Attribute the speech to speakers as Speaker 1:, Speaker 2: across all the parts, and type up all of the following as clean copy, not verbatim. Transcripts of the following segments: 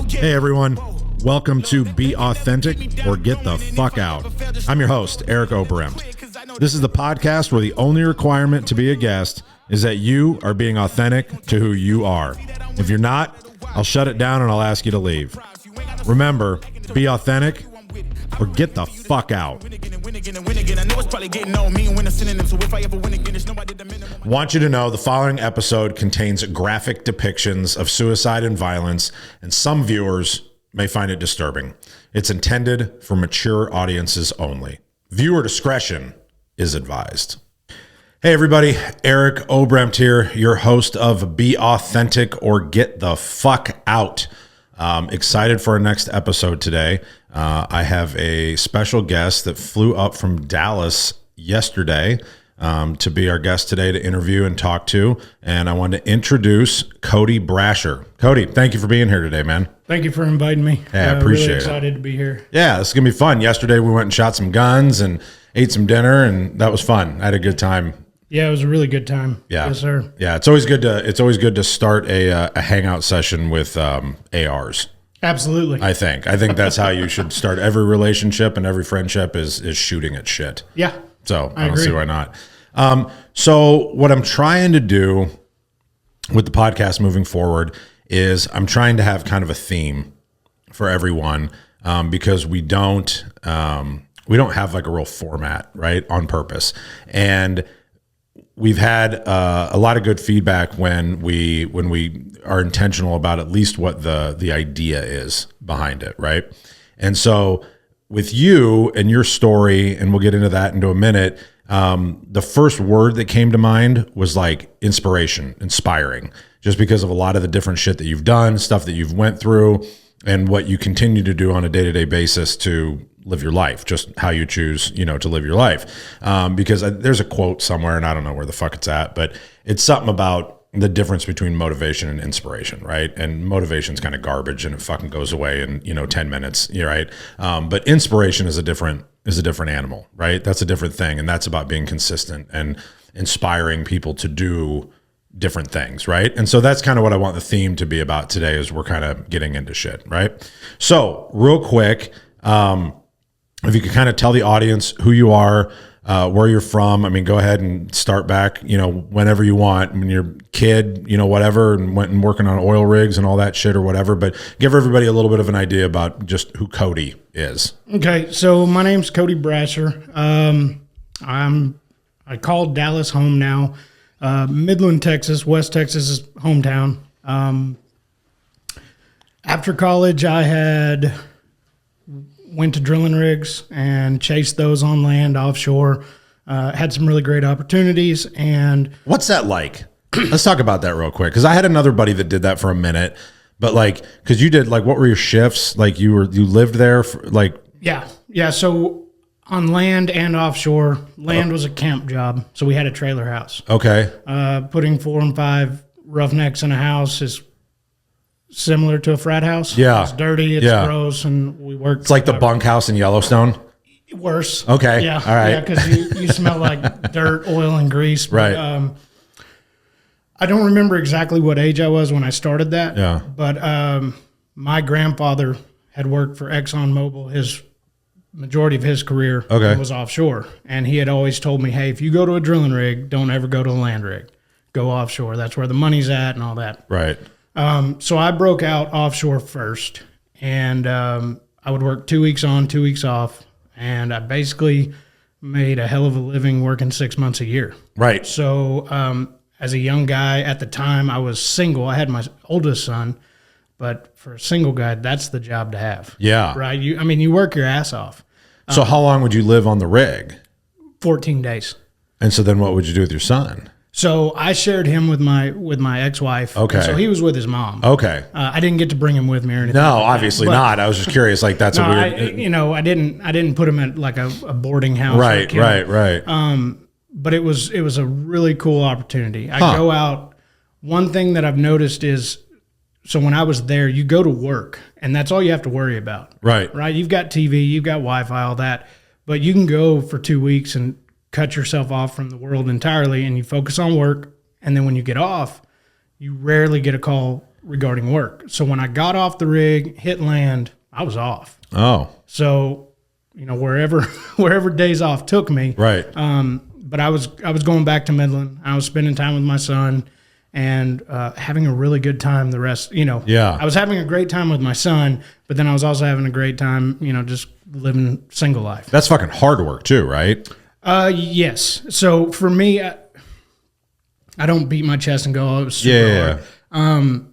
Speaker 1: Hey everyone, welcome to Be Authentic or Get the Fuck Out. I'm your host, Eric Oberemt. This is the podcast where the only requirement to be a guest is that you are being authentic to who you are. If you're not, I'll shut it down and I'll ask you to leave. Remember, be authentic or get the fuck out. Want you to know the following episode contains graphic depictions of suicide and violence, and some viewers may find it disturbing. It's intended for mature audiences only. Viewer discretion is advised. Hey everybody, Eric Oberemt here, your host of Be Authentic or Get the Fuck Out. Excited for our next episode today. I have a special guest that flew up from Dallas yesterday to be our guest today to interview and talk to. And I wanted to introduce Cody Brasher. Cody, thank you for being here today, man.
Speaker 2: Thank you for inviting me.
Speaker 1: Yeah, I appreciate
Speaker 2: really excited to be here.
Speaker 1: Yeah, this is going to be fun. Yesterday we went and shot some guns and ate some dinner, and that was fun. I had a good time.
Speaker 2: Yeah, it was a really good time.
Speaker 1: Yeah.
Speaker 2: Yes, sir.
Speaker 1: Yeah, it's always good to start a hangout session with ARs.
Speaker 2: Absolutely.
Speaker 1: I think that's how you should start every relationship, and every friendship is shooting at shit.
Speaker 2: Yeah.
Speaker 1: So I don't
Speaker 2: agree.
Speaker 1: see why not. So what I'm trying to do with the podcast moving forward is I'm trying to have kind of a theme for everyone, because we don't have like a real format, right, on purpose. And we've had a lot of good feedback when we are intentional about at least what the idea is behind it, right? And so with you and your story, and we'll get into that into a minute, the first word that came to mind was like inspiration, inspiring, just because of a lot of the different shit that you've done, stuff that you've went through, and what you continue to do on a day-to-day basis to live your life, just how you choose, to live your life. Because there's a quote somewhere, and I don't know where the fuck it's at, but it's something about the difference between motivation and inspiration, right? And motivation's kind of garbage, and it fucking goes away in 10 minutes, right? But inspiration is a different animal, right? That's a different thing, and that's about being consistent and inspiring people to do different things, right? And so that's kind of what I want the theme to be about today, is we're kind of getting into shit, right? So real quick, if you could kind of tell the audience who you are, where you're from. I mean, go ahead and start back, whenever you want. When you're a kid, whatever, and went and working on oil rigs and all that shit or whatever. But give everybody a little bit of an idea about just who Cody is. Okay,
Speaker 2: so my name's Cody Brasher. I call Dallas home now. Midland, Texas, West Texas is hometown. After college, I went to drilling rigs and chased those on land, offshore. Had some really great opportunities. And
Speaker 1: what's that like? Let's talk about that real quick, because I had another buddy that did that for a minute. But because you did, what were your shifts? You lived there for
Speaker 2: Yeah. So on land and offshore, land was a camp job. So we had a trailer house.
Speaker 1: Okay.
Speaker 2: Putting 4 and 5 roughnecks in a house is similar to a frat house.
Speaker 1: Yeah.
Speaker 2: It's dirty, it's gross, and we work.
Speaker 1: It's like the bunkhouse in Yellowstone.
Speaker 2: Worse.
Speaker 1: Okay.
Speaker 2: Yeah.
Speaker 1: All right.
Speaker 2: Yeah, because you smell like dirt, oil, and grease. But,
Speaker 1: right.
Speaker 2: I don't remember exactly what age I was when I started that.
Speaker 1: Yeah.
Speaker 2: But my grandfather had worked for ExxonMobil. His majority of his career was offshore. And he had always told me, hey, if you go to a drilling rig, don't ever go to a land rig. Go offshore. That's where the money's at and all that.
Speaker 1: Right.
Speaker 2: So I broke out offshore first, and I would work 2 weeks on, 2 weeks off, and I basically made a hell of a living working 6 months a year.
Speaker 1: Right.
Speaker 2: So as a young guy at the time, I was single. I had my oldest son, but for a single guy, that's the job to have.
Speaker 1: Yeah.
Speaker 2: Right? You work your ass off.
Speaker 1: So how long would you live on the rig?
Speaker 2: 14 days.
Speaker 1: And so then what would you do with your son?
Speaker 2: So I shared him with my ex-wife.
Speaker 1: Okay.
Speaker 2: So he was with his mom.
Speaker 1: Okay.
Speaker 2: I didn't get to bring him with me or anything.
Speaker 1: No, obviously not. I was just curious. That's a weird.
Speaker 2: I didn't put him at like a boarding house.
Speaker 1: Right.
Speaker 2: But it was a really cool opportunity. I go out. One thing that I've noticed is, so when I was there, you go to work, and that's all you have to worry about.
Speaker 1: Right.
Speaker 2: Right. You've got TV, you've got Wi-Fi, all that, but you can go for 2 weeks and cut yourself off from the world entirely, and you focus on work. And then when you get off, you rarely get a call regarding work. So when I got off the rig, hit land, I was off.
Speaker 1: Oh.
Speaker 2: So, wherever days off took me.
Speaker 1: Right.
Speaker 2: But I was going back to Midland. I was spending time with my son and having a really good time the rest,
Speaker 1: Yeah.
Speaker 2: I was having a great time with my son, but then I was also having a great time, just living single life.
Speaker 1: That's fucking hard work too, right?
Speaker 2: Yes. So for me, I don't beat my chest and go, oh, it was super hard.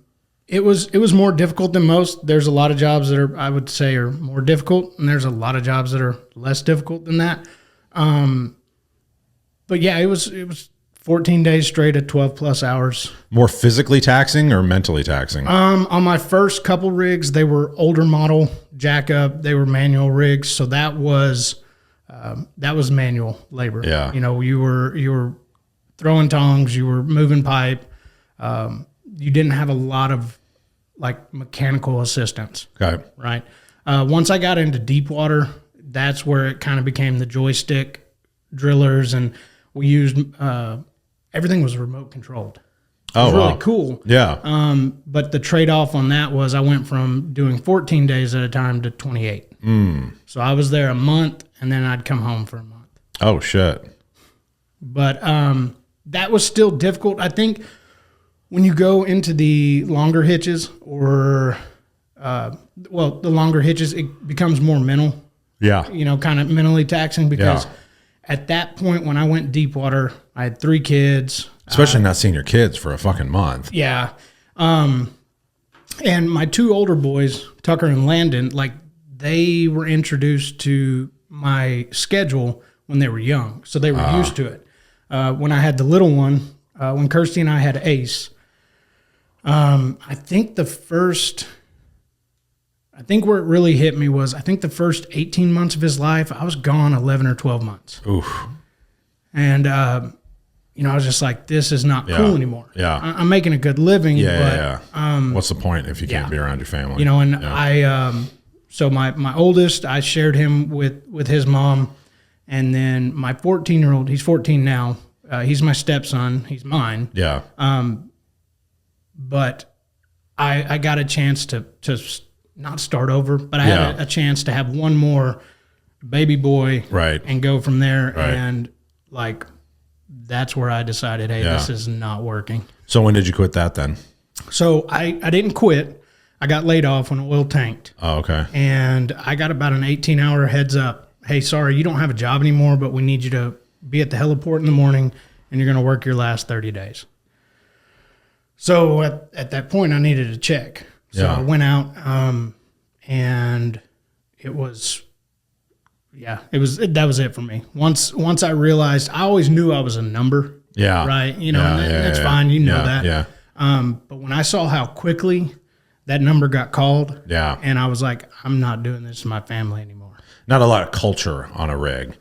Speaker 2: It was more difficult than most. There's a lot of jobs that I would say are more difficult, and there's a lot of jobs that are less difficult than that. But yeah, it was 14 days straight at 12 plus hours.
Speaker 1: More physically taxing or mentally taxing?
Speaker 2: On my first couple rigs, they were older model jack up. They were manual rigs, so that was manual labor.
Speaker 1: Yeah.
Speaker 2: You were throwing tongs, you were moving pipe. You didn't have a lot of like mechanical assistance.
Speaker 1: Okay.
Speaker 2: Right. Once I got into deep water, that's where it kind of became the joystick drillers, and we used everything was remote controlled. It was really cool.
Speaker 1: Yeah.
Speaker 2: But the trade-off on that was I went from doing 14 days at a time to 28. So I was there a month, and then I'd come home for a month.
Speaker 1: Oh, shit.
Speaker 2: But that was still difficult. I think when you go into the longer hitches or, the longer hitches, it becomes more mental.
Speaker 1: Yeah.
Speaker 2: Kind of mentally taxing because at that point when I went deep water, I had 3 kids.
Speaker 1: Especially not seeing your kids for a fucking month.
Speaker 2: Yeah. And my 2 older boys, Tucker and Landon, like they were introduced to my schedule when they were young. So they were used to it. When I had the little one, when Kirsty and I had Ace, I think where it really hit me was, I think the first 18 months of his life, I was gone 11 or 12 months.
Speaker 1: Oof.
Speaker 2: And, I was just like, this is not cool anymore.
Speaker 1: Yeah.
Speaker 2: I'm making a good living.
Speaker 1: What's the point if you can't be around your family?
Speaker 2: So my oldest, I shared him with his mom. And then my 14-year-old, he's 14 now. He's my stepson. He's mine.
Speaker 1: Yeah.
Speaker 2: But I got a chance to not start over, but I had a chance to have one more baby boy,
Speaker 1: right,
Speaker 2: and go from there.
Speaker 1: Right.
Speaker 2: And like, that's where I decided, hey, this is not working.
Speaker 1: So when did you quit that then?
Speaker 2: So I didn't quit. I got laid off when oil tanked.
Speaker 1: Oh, okay.
Speaker 2: And I got about an 18-hour heads up. Hey, sorry, you don't have a job anymore, but we need you to be at the heliport in the morning, and you're going to work your last 30 days. So at that point, I needed a check. So I went out, and that was it for me. Once I realized, I always knew I was a number.
Speaker 1: Yeah.
Speaker 2: Right. That's fine. You know that.
Speaker 1: Yeah.
Speaker 2: But when I saw how quickly that number got called, and I was like, I'm not doing this to my family anymore.
Speaker 1: Not a lot of culture on a rig.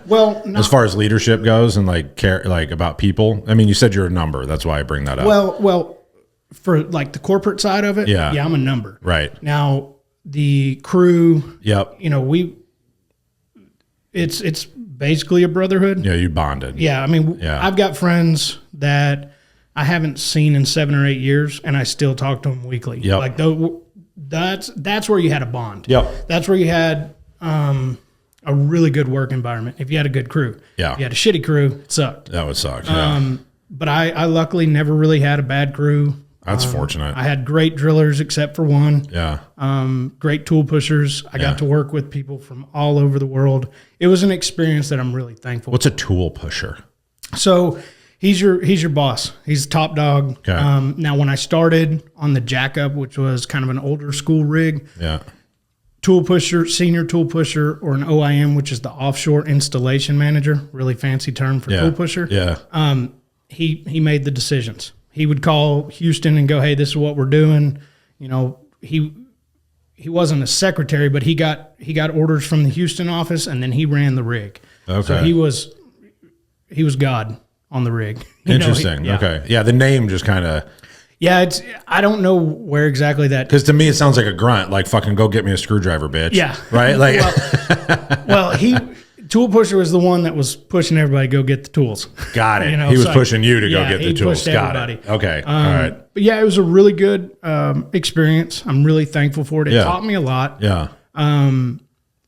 Speaker 2: Well,
Speaker 1: as far as leadership goes and like care, like about people. I mean, you said you're a number. That's why I bring that up.
Speaker 2: Well, for like the corporate side of it, I'm a number.
Speaker 1: Right.
Speaker 2: Now the crew,
Speaker 1: yep.
Speaker 2: It's basically a brotherhood.
Speaker 1: Yeah, you bonded.
Speaker 2: Yeah, I mean, I've got friends that I haven't seen in 7 or 8 years, and I still talk to them weekly.
Speaker 1: Yep.
Speaker 2: Like that's where you had a bond.
Speaker 1: Yep.
Speaker 2: That's where you had a really good work environment. If you had a good crew.
Speaker 1: Yeah.
Speaker 2: If you had a shitty crew, it sucked.
Speaker 1: That would suck. Yeah.
Speaker 2: But I luckily never really had a bad crew.
Speaker 1: That's fortunate.
Speaker 2: I had great drillers except for one.
Speaker 1: Yeah.
Speaker 2: Great tool pushers. I got to work with people from all over the world. It was an experience that I'm really thankful.
Speaker 1: What's a tool pusher?
Speaker 2: So he's your boss. He's top dog.
Speaker 1: Okay.
Speaker 2: Now, when I started on the Jackup, which was kind of an older school rig, tool pusher, senior tool pusher, or an OIM, which is the offshore installation manager, really fancy term for tool pusher.
Speaker 1: Yeah.
Speaker 2: He made the decisions. He would call Houston and go, hey, this is what we're doing. He wasn't a secretary, but he got orders from the Houston office, and then he ran the rig.
Speaker 1: Okay.
Speaker 2: So he was God on the rig.
Speaker 1: Interesting. Okay. Yeah, the name just kind of.
Speaker 2: Yeah, I don't know where exactly that.
Speaker 1: Because to me, it sounds like a grunt, like fucking go get me a screwdriver, bitch.
Speaker 2: Yeah.
Speaker 1: Right? Like.
Speaker 2: Well, Tool pusher was the one that was pushing everybody to go get the tools.
Speaker 1: Got it. He was pushing you to go get the tools. Got
Speaker 2: everybody.
Speaker 1: it. Okay. All right.
Speaker 2: But yeah, it was a really good experience. I'm really thankful for it. It taught me a lot.
Speaker 1: Yeah.
Speaker 2: And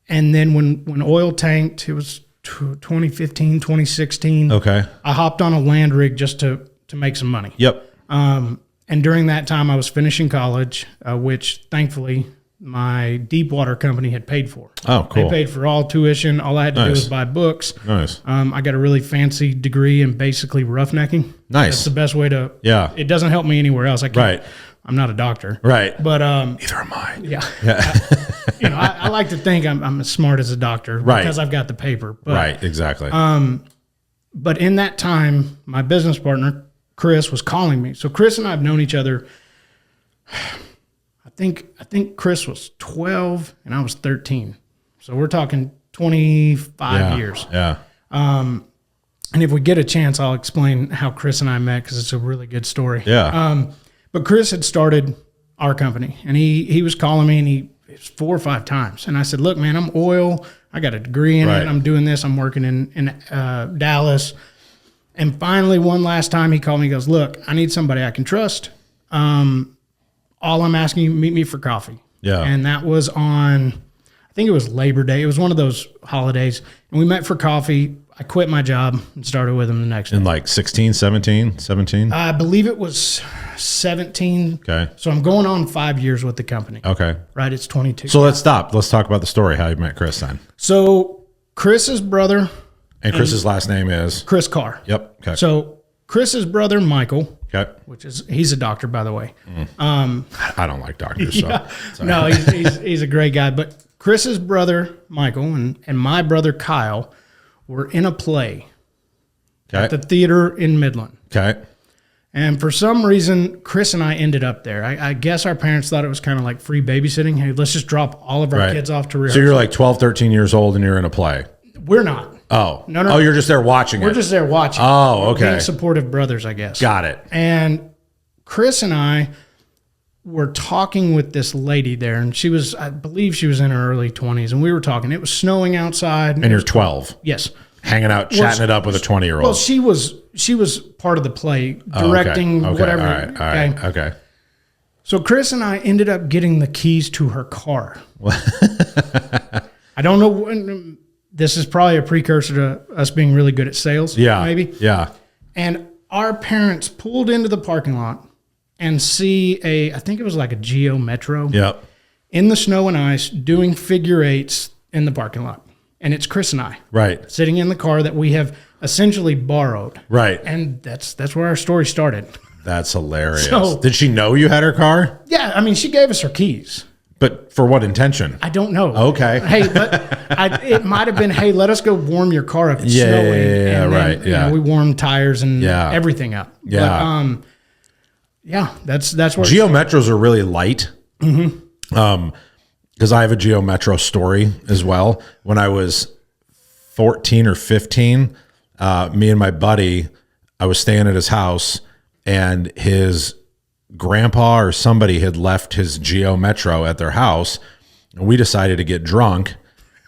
Speaker 2: then when oil tanked, it was 2015, 2016.
Speaker 1: Okay.
Speaker 2: I hopped on a land rig just to make some money.
Speaker 1: Yep.
Speaker 2: And during that time, I was finishing college, which thankfully my deep water company had paid for.
Speaker 1: Oh, cool.
Speaker 2: They paid for all tuition. All I had to do was buy books.
Speaker 1: Nice.
Speaker 2: I got a really fancy degree in basically roughnecking.
Speaker 1: Nice.
Speaker 2: That's the best way to.
Speaker 1: Yeah.
Speaker 2: It doesn't help me anywhere else. I can't.
Speaker 1: Right.
Speaker 2: I'm not a doctor.
Speaker 1: Right.
Speaker 2: But
Speaker 1: neither am I.
Speaker 2: Yeah. I like to think I'm as smart as a doctor because I've got the paper. But,
Speaker 1: right. Exactly.
Speaker 2: But in that time, my business partner Chris was calling me. So Chris and I have known each other. I think Chris was 12 and I was 13. So we're talking 25 years.
Speaker 1: Yeah.
Speaker 2: And if we get a chance, I'll explain how Chris and I met because it's a really good story.
Speaker 1: Yeah.
Speaker 2: But Chris had started our company and he was calling me and it was 4 or 5 times. And I said, look, man, I'm oil. I got a degree in it. I'm doing this. I'm working in Dallas. And finally, one last time he called me, he goes, look, I need somebody I can trust. All I'm asking you, meet me for coffee.
Speaker 1: Yeah.
Speaker 2: And that was on, I think it was Labor Day. It was one of those holidays. And we met for coffee. I quit my job and started with him the next day.
Speaker 1: In like 16, 17?
Speaker 2: I believe it was 17.
Speaker 1: Okay.
Speaker 2: So I'm going on 5 years with the company.
Speaker 1: Okay.
Speaker 2: Right? It's 22.
Speaker 1: So let's stop. Let's talk about the story, how you met Chris then.
Speaker 2: So Chris's brother.
Speaker 1: And Chris's last name is?
Speaker 2: Chris Carr.
Speaker 1: Yep. Okay.
Speaker 2: So Chris's brother, Michael.
Speaker 1: Okay.
Speaker 2: He's a doctor, by the way.
Speaker 1: I don't like doctors. So.
Speaker 2: No, he's a great guy. But Chris's brother, Michael, and my brother, Kyle, were in a play at the theater in Midland.
Speaker 1: Okay.
Speaker 2: And for some reason, Chris and I ended up there. I guess our parents thought it was kind of like free babysitting. Hey, let's just drop all of our kids off to rehearsal.
Speaker 1: So you're like 12, 13 years old and you're in a play.
Speaker 2: We're not.
Speaker 1: Oh.
Speaker 2: No.
Speaker 1: Oh, you're just there watching
Speaker 2: We're just there watching.
Speaker 1: Oh, okay.
Speaker 2: Being supportive brothers, I guess.
Speaker 1: Got it.
Speaker 2: And Chris and I were talking with this lady there, and I believe she was in her early 20s, and we were talking. It was snowing outside.
Speaker 1: And you're 12.
Speaker 2: Yes.
Speaker 1: Hanging out, chatting it up with a 20-year-old.
Speaker 2: Well, she was part of the play, directing, whatever.
Speaker 1: All right. Okay.
Speaker 2: So Chris and I ended up getting the keys to her car. I don't know when. This is probably a precursor to us being really good at sales.
Speaker 1: Yeah.
Speaker 2: Maybe.
Speaker 1: Yeah.
Speaker 2: And our parents pulled into the parking lot and see I think it was like a Geo Metro.
Speaker 1: Yep.
Speaker 2: In the snow and ice doing figure eights in the parking lot. And it's Chris and I.
Speaker 1: Right.
Speaker 2: Sitting in the car that we have essentially borrowed.
Speaker 1: Right.
Speaker 2: And that's where our story started.
Speaker 1: That's hilarious.
Speaker 2: So,
Speaker 1: did she know you had her car?
Speaker 2: Yeah. I mean, she gave us her keys.
Speaker 1: But for what intention?
Speaker 2: I don't know.
Speaker 1: Okay.
Speaker 2: Hey, but it might have been, hey, let us go warm your car if it's snowing.
Speaker 1: Yeah,
Speaker 2: and
Speaker 1: right.
Speaker 2: Then, you know, we warmed tires and everything up.
Speaker 1: Yeah.
Speaker 2: But, that's where
Speaker 1: Geo Metros are really light. Mm-hmm. Because I have a Geo Metro story as well. When I was 14 or 15, me and my buddy, I was staying at his house, and his grandpa or somebody had left his Geo Metro at their house, and we decided to get drunk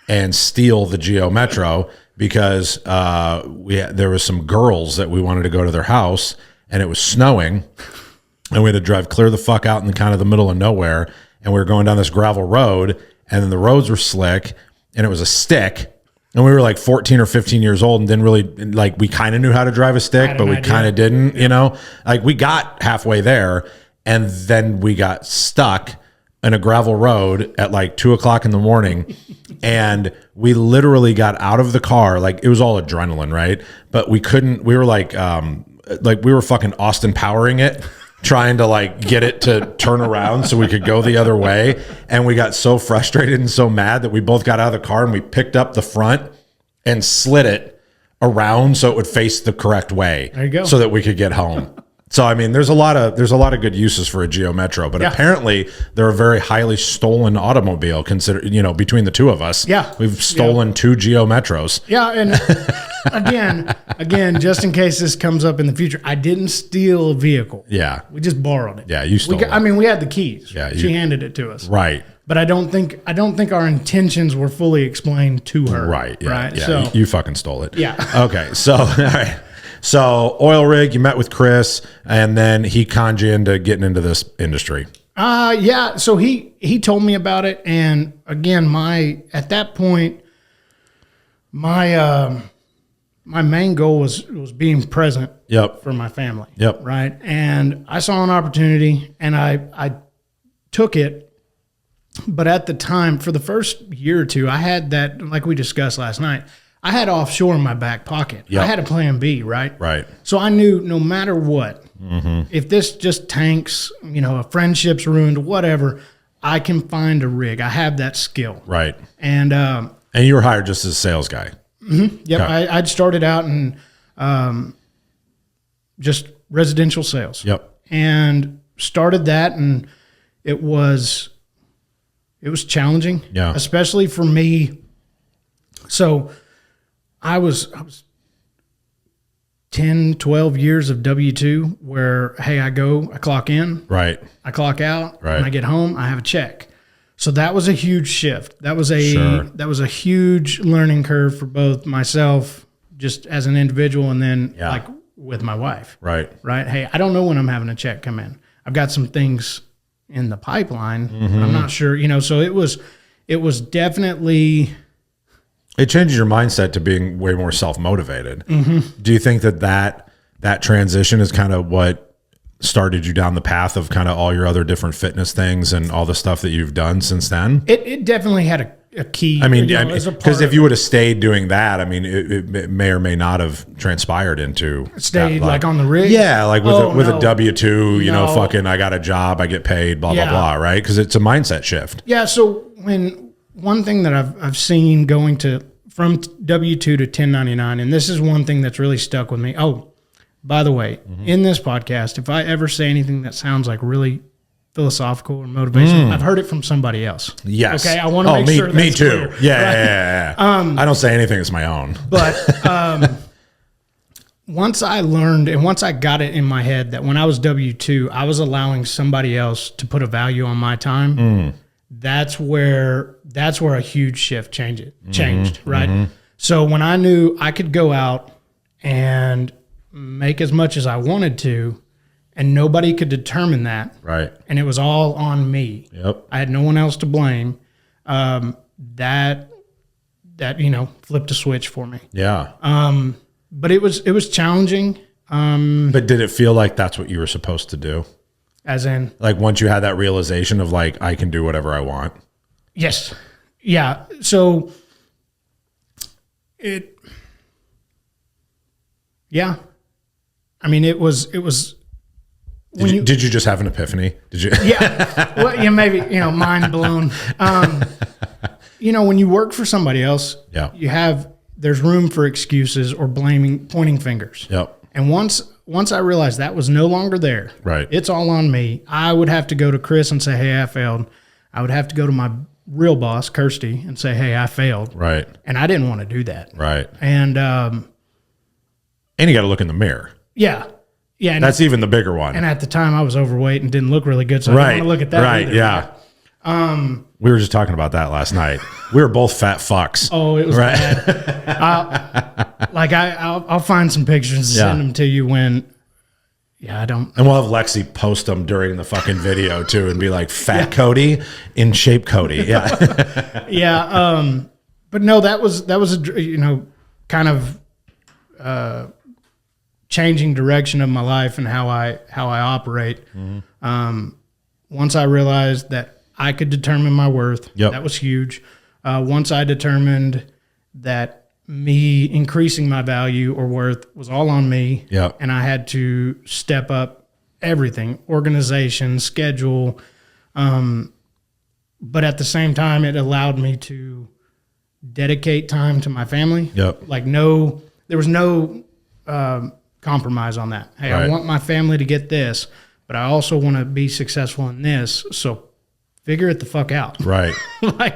Speaker 1: and steal the Geo Metro because there was some girls that we wanted to go to their house, and it was snowing, and we had to drive clear the fuck out in the kind of the middle of nowhere, and we were going down this gravel road, and then the roads were slick, and it was a stick. And we were like 14 or 15 years old and didn't really, like, we kind of knew how to drive a stick, but we kind of didn't, you know? Like, we got halfway there, and then we got stuck in a gravel road at like 2 o'clock in the morning. And we literally got out of the car. Like, it was all adrenaline, right? But we were like we were fucking Austin powering it, trying to like get it to turn around so we could go the other way. And we got so frustrated and so mad that we both got out of the car and we picked up the front and slid it around so it would face the correct way.
Speaker 2: There you go.
Speaker 1: So that we could get home. So, I mean, there's a lot of good uses for a Geo Metro, but apparently they're a very highly stolen automobile between the two of us.
Speaker 2: Yeah.
Speaker 1: We've stolen 2 Geo Metros.
Speaker 2: Yeah. And again, just in case this comes up in the future, I didn't steal a vehicle.
Speaker 1: Yeah.
Speaker 2: We just borrowed it.
Speaker 1: Yeah. You stole it.
Speaker 2: I mean, we had the keys.
Speaker 1: Yeah.
Speaker 2: She handed it to us.
Speaker 1: Right.
Speaker 2: but I don't think our intentions were fully explained to her.
Speaker 1: Right. Yeah.
Speaker 2: Right.
Speaker 1: Yeah.
Speaker 2: So,
Speaker 1: You fucking stole it.
Speaker 2: Yeah.
Speaker 1: Okay. So, all right. So oil rig, you met with Chris, and then he conned you into getting into this industry.
Speaker 2: Yeah. So he told me about it. And again, at that point, my main goal was being present for my family.
Speaker 1: Yep.
Speaker 2: Right. And I saw an opportunity and I took it. But at the time, for the first year or two, I had that, like we discussed last night, I had offshore in my back pocket.
Speaker 1: Yep.
Speaker 2: I had a plan B, right?
Speaker 1: Right.
Speaker 2: So I knew no matter what, if this just tanks, a friendship's ruined, whatever, I can find a rig. I have that skill.
Speaker 1: Right.
Speaker 2: And
Speaker 1: you were hired just as a sales guy.
Speaker 2: Yep.
Speaker 1: Okay.
Speaker 2: I'd started out in just residential sales.
Speaker 1: Yep.
Speaker 2: And started that, and it was challenging.
Speaker 1: Yeah.
Speaker 2: Especially for me. So I was 10, 12 years of W-2 where, hey, I clock in.
Speaker 1: Right.
Speaker 2: I clock out.
Speaker 1: Right.
Speaker 2: When I get home, I have a check. So that was a huge shift. That was a huge learning curve for both myself, just as an individual, and then like with my wife.
Speaker 1: Right.
Speaker 2: Right. Hey, I don't know when I'm having a check come in. I've got some things in the pipeline. But I'm not sure, so it was definitely.
Speaker 1: It changes your mindset to being way more self-motivated. Do you think that transition is kind of what started you down the path of kind of all your other different fitness things and all the stuff that you've done since then?
Speaker 2: It definitely had a key.
Speaker 1: I mean, because if you would have stayed doing that, I mean, it may or may not have transpired into
Speaker 2: stayed like on the rig.
Speaker 1: Yeah, like with a W-2, fucking I got a job, I get paid, blah blah blah, right? Because it's a mindset shift.
Speaker 2: Yeah. So one thing that I've seen going from W-2 to 1099, and this is one thing that's really stuck with me. Oh, by the way, in this podcast, if I ever say anything that sounds like really philosophical or motivational, I've heard it from somebody else.
Speaker 1: Yes.
Speaker 2: Okay. I want to make sure that's
Speaker 1: me too.
Speaker 2: clear,
Speaker 1: Yeah,
Speaker 2: right?
Speaker 1: yeah. I don't say anything that's my own.
Speaker 2: But once I learned and once I got it in my head that when I was W-2, I was allowing somebody else to put a value on my time. That's where a huge shift changed, right? So when I knew I could go out and make as much as I wanted to, and nobody could determine that,
Speaker 1: right?
Speaker 2: And it was all on me.
Speaker 1: Yep.
Speaker 2: I had no one else to blame. That flipped a switch for me.
Speaker 1: Yeah.
Speaker 2: But it was challenging.
Speaker 1: But did it feel like that's what you were supposed to do?
Speaker 2: As in?
Speaker 1: Like once you had that realization of like, I can do whatever I want.
Speaker 2: Yes. Yeah. So yeah. I mean, it was.
Speaker 1: Did you just have an epiphany? Did you?
Speaker 2: Yeah. Well, yeah, maybe, mind blown. When you work for somebody else, there's room for excuses or pointing fingers.
Speaker 1: Yep.
Speaker 2: And once I realized that was no longer there,
Speaker 1: right?
Speaker 2: It's all on me. I would have to go to Chris and say, hey, I failed. I would have to go to my real boss, Kirsty, and say, hey, I failed.
Speaker 1: Right.
Speaker 2: And I didn't want to do that.
Speaker 1: Right.
Speaker 2: And
Speaker 1: you got to look in the mirror.
Speaker 2: Yeah. Yeah. And
Speaker 1: that's even the bigger one.
Speaker 2: And at the time I was overweight and didn't look really good. So I didn't want to look at that.
Speaker 1: Right.
Speaker 2: Either,
Speaker 1: yeah.
Speaker 2: Right?
Speaker 1: We were just talking about that last night. We were both fat fucks.
Speaker 2: Oh, it was bad. I'll find some pictures and send them to you when. Yeah, I don't.
Speaker 1: And we'll have Lexi post them during the fucking video too, and be like, "Fat Cody, in shape Cody." Yeah.
Speaker 2: Yeah. But no, that was a kind of changing direction of my life and how I operate. Once I realized that I could determine my worth, that was huge. Once I determined that me increasing my value or worth was all on me, and I had to step up everything, organization, schedule. But at the same time, it allowed me to dedicate time to my family. Like there was no compromise on that. Hey, I want my family to get this, but I also want to be successful in this. So figure it the fuck out.
Speaker 1: Right.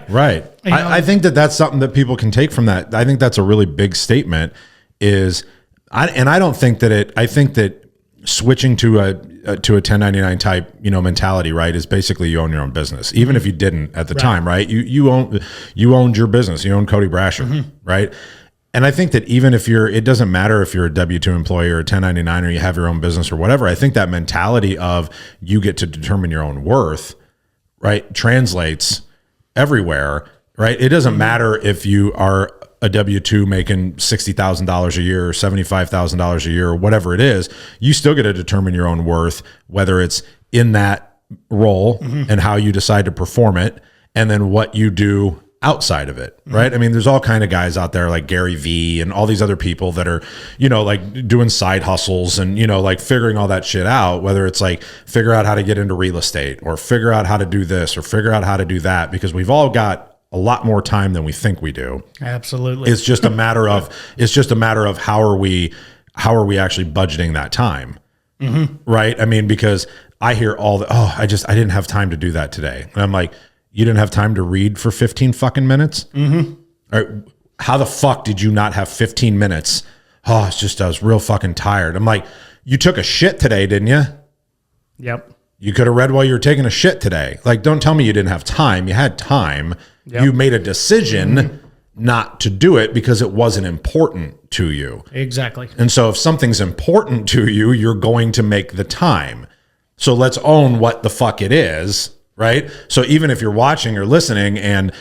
Speaker 2: Right.
Speaker 1: I think that's something that people can take from that. I think that's a really big statement I think that switching to a 1099 type, mentality, right, is basically you own your own business. Even if you didn't at the time, right? You owned your business. You own Cody Brasher, right? And I think that even if it doesn't matter if you're a W-2 employee or a 1099 or you have your own business or whatever, I think that mentality of you get to determine your own worth, right, translates everywhere, right? It doesn't matter if you are a W-2 making $60,000 a year or $75,000 a year or whatever it is. You still get to determine your own worth, whether it's in that role and how you decide to perform it, and then what you do outside of it, right? I mean, there's all kind of guys out there like Gary Vee and all these other people that are, like doing side hustles and, like figuring all that shit out, whether it's like figure out how to get into real estate or figure out how to do this or figure out how to do that, because we've all got a lot more time than we think we do.
Speaker 2: Absolutely.
Speaker 1: It's just a matter of how are we actually budgeting that time. Right? I mean, because I hear I didn't have time to do that today. And I'm like, you didn't have time to read for 15 fucking minutes? Or how the fuck did you not have 15 minutes? Oh, it's just, I was real fucking tired. I'm like, you took a shit today, didn't you?
Speaker 2: Yep.
Speaker 1: You could have read while you were taking a shit today. Like, don't tell me you didn't have time. You had time. Yep. You made a decision not to do it because it wasn't important to you.
Speaker 2: Exactly.
Speaker 1: And so if something's important to you, you're going to make the time. So let's own what the fuck it is, right? So even if you're watching or listening and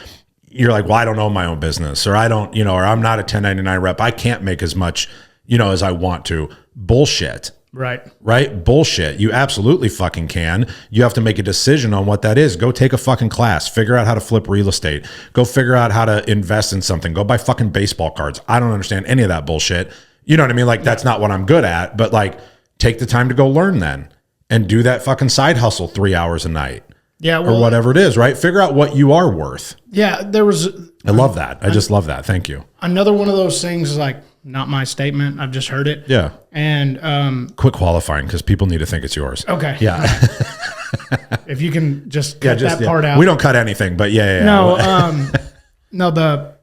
Speaker 1: you're like, well, I don't own my own business, or I don't, or I'm not a 1099 rep, I can't make as much, as I want to. Bullshit. Right? Bullshit. You absolutely fucking can. You have to make a decision on what that is. Go take a fucking class. Figure out how to flip real estate. Go figure out how to invest in something. Go buy fucking baseball cards. I don't understand any of that bullshit. You know what I mean? Like, that's not what I'm good at, but like, take the time to go learn then and do that fucking side hustle 3 hours a night.
Speaker 2: Yeah. Well,
Speaker 1: or whatever it is, right? Figure out what you are worth.
Speaker 2: Yeah.
Speaker 1: I love that. I just love that. Thank you.
Speaker 2: Another one of those things is like, not my statement. I've just heard it.
Speaker 1: Yeah.
Speaker 2: And
Speaker 1: quit qualifying because people need to think it's yours.
Speaker 2: Okay.
Speaker 1: Yeah.
Speaker 2: If you can just cut that part out.
Speaker 1: We don't cut anything, but yeah.
Speaker 2: No, no, the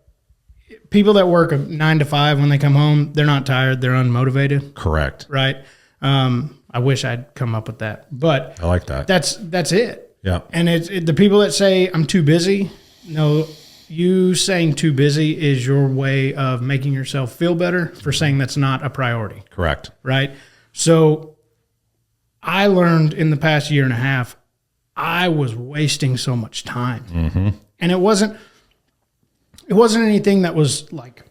Speaker 2: people that work a 9 to 5 when they come home, they're not tired. They're unmotivated.
Speaker 1: Correct.
Speaker 2: Right. I wish I'd come up with that, but
Speaker 1: I like that.
Speaker 2: That's it.
Speaker 1: Yeah.
Speaker 2: And it's the people that say I'm too busy. No, you saying too busy is your way of making yourself feel better for saying that's not a priority.
Speaker 1: Correct.
Speaker 2: Right. So I learned in the past year and a half, I was wasting so much time, and it wasn't anything that was like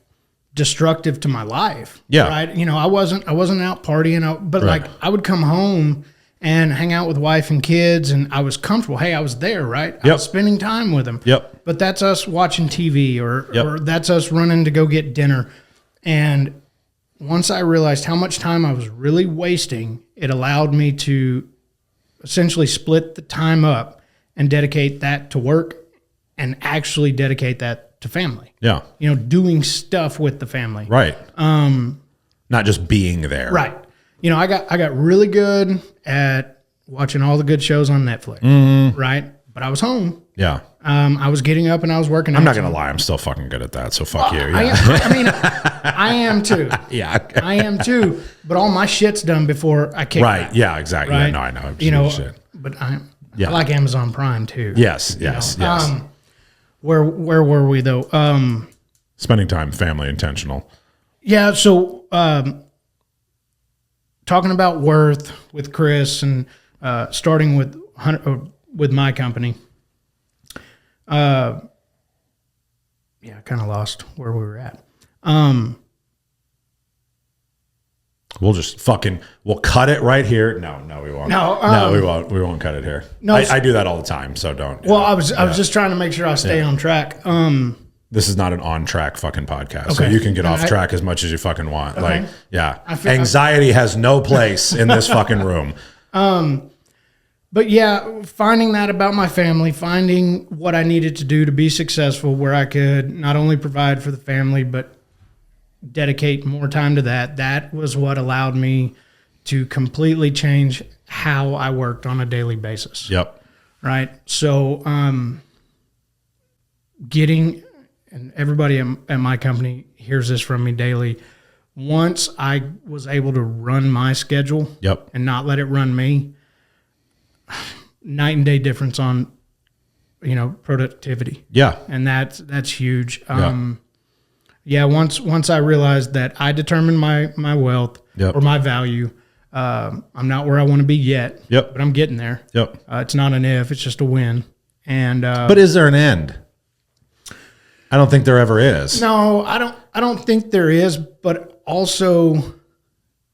Speaker 2: destructive to my life.
Speaker 1: Yeah.
Speaker 2: Right. I wasn't out partying, but like I would come home and hang out with wife and kids, and I was comfortable. Hey, I was there, right?
Speaker 1: Yep.
Speaker 2: I was spending time with them.
Speaker 1: Yep.
Speaker 2: But that's us watching TV or that's us running to go get dinner. And once I realized how much time I was really wasting, it allowed me to essentially split the time up and dedicate that to work and actually dedicate that to family.
Speaker 1: Yeah.
Speaker 2: Doing stuff with the family.
Speaker 1: Right. Not just being there.
Speaker 2: Right. I got really good at watching all the good shows on Netflix, right? But I was home.
Speaker 1: Yeah.
Speaker 2: I was getting up and I was working.
Speaker 1: I'm not going to lie. I'm still fucking good at that. So fuck you. Yeah.
Speaker 2: I am too.
Speaker 1: Yeah.
Speaker 2: I am too. But all my shit's done before I kick
Speaker 1: Right.
Speaker 2: back,
Speaker 1: Yeah, exactly.
Speaker 2: right?
Speaker 1: Yeah, no, I know. Shit.
Speaker 2: But I like Amazon Prime too.
Speaker 1: Yes.
Speaker 2: Where were we though?
Speaker 1: Spending time, family, intentional.
Speaker 2: Yeah. So, talking about worth with Chris and starting with my company. I kind of lost where we were at.
Speaker 1: We'll cut it right here. No, we won't. No, we won't. We won't cut it here. No, I do that all the time, so don't.
Speaker 2: Well, I was just trying to make sure I stay on track.
Speaker 1: This is not an on-track fucking podcast, so you can get off track as much as you fucking want. Okay. Anxiety has no place in this fucking room.
Speaker 2: But yeah, finding that about my family, finding what I needed to do to be successful, where I could not only provide for the family, but dedicate more time to that. That was what allowed me to completely change how I worked on a daily basis.
Speaker 1: Yep.
Speaker 2: Right. So, and everybody at my company hears this from me daily. once I was able to run my schedule
Speaker 1: Yep.
Speaker 2: and not let it run me, night and day difference on, productivity.
Speaker 1: Yeah.
Speaker 2: And that's huge. Once I realized that I determined my wealth
Speaker 1: Yep.
Speaker 2: or my value, I'm not where I want to be yet,
Speaker 1: Yep.
Speaker 2: but I'm getting there.
Speaker 1: Yep.
Speaker 2: It's not an if, it's just a win. And
Speaker 1: but is there an end? I don't think there ever is.
Speaker 2: no, I don't think there is, but also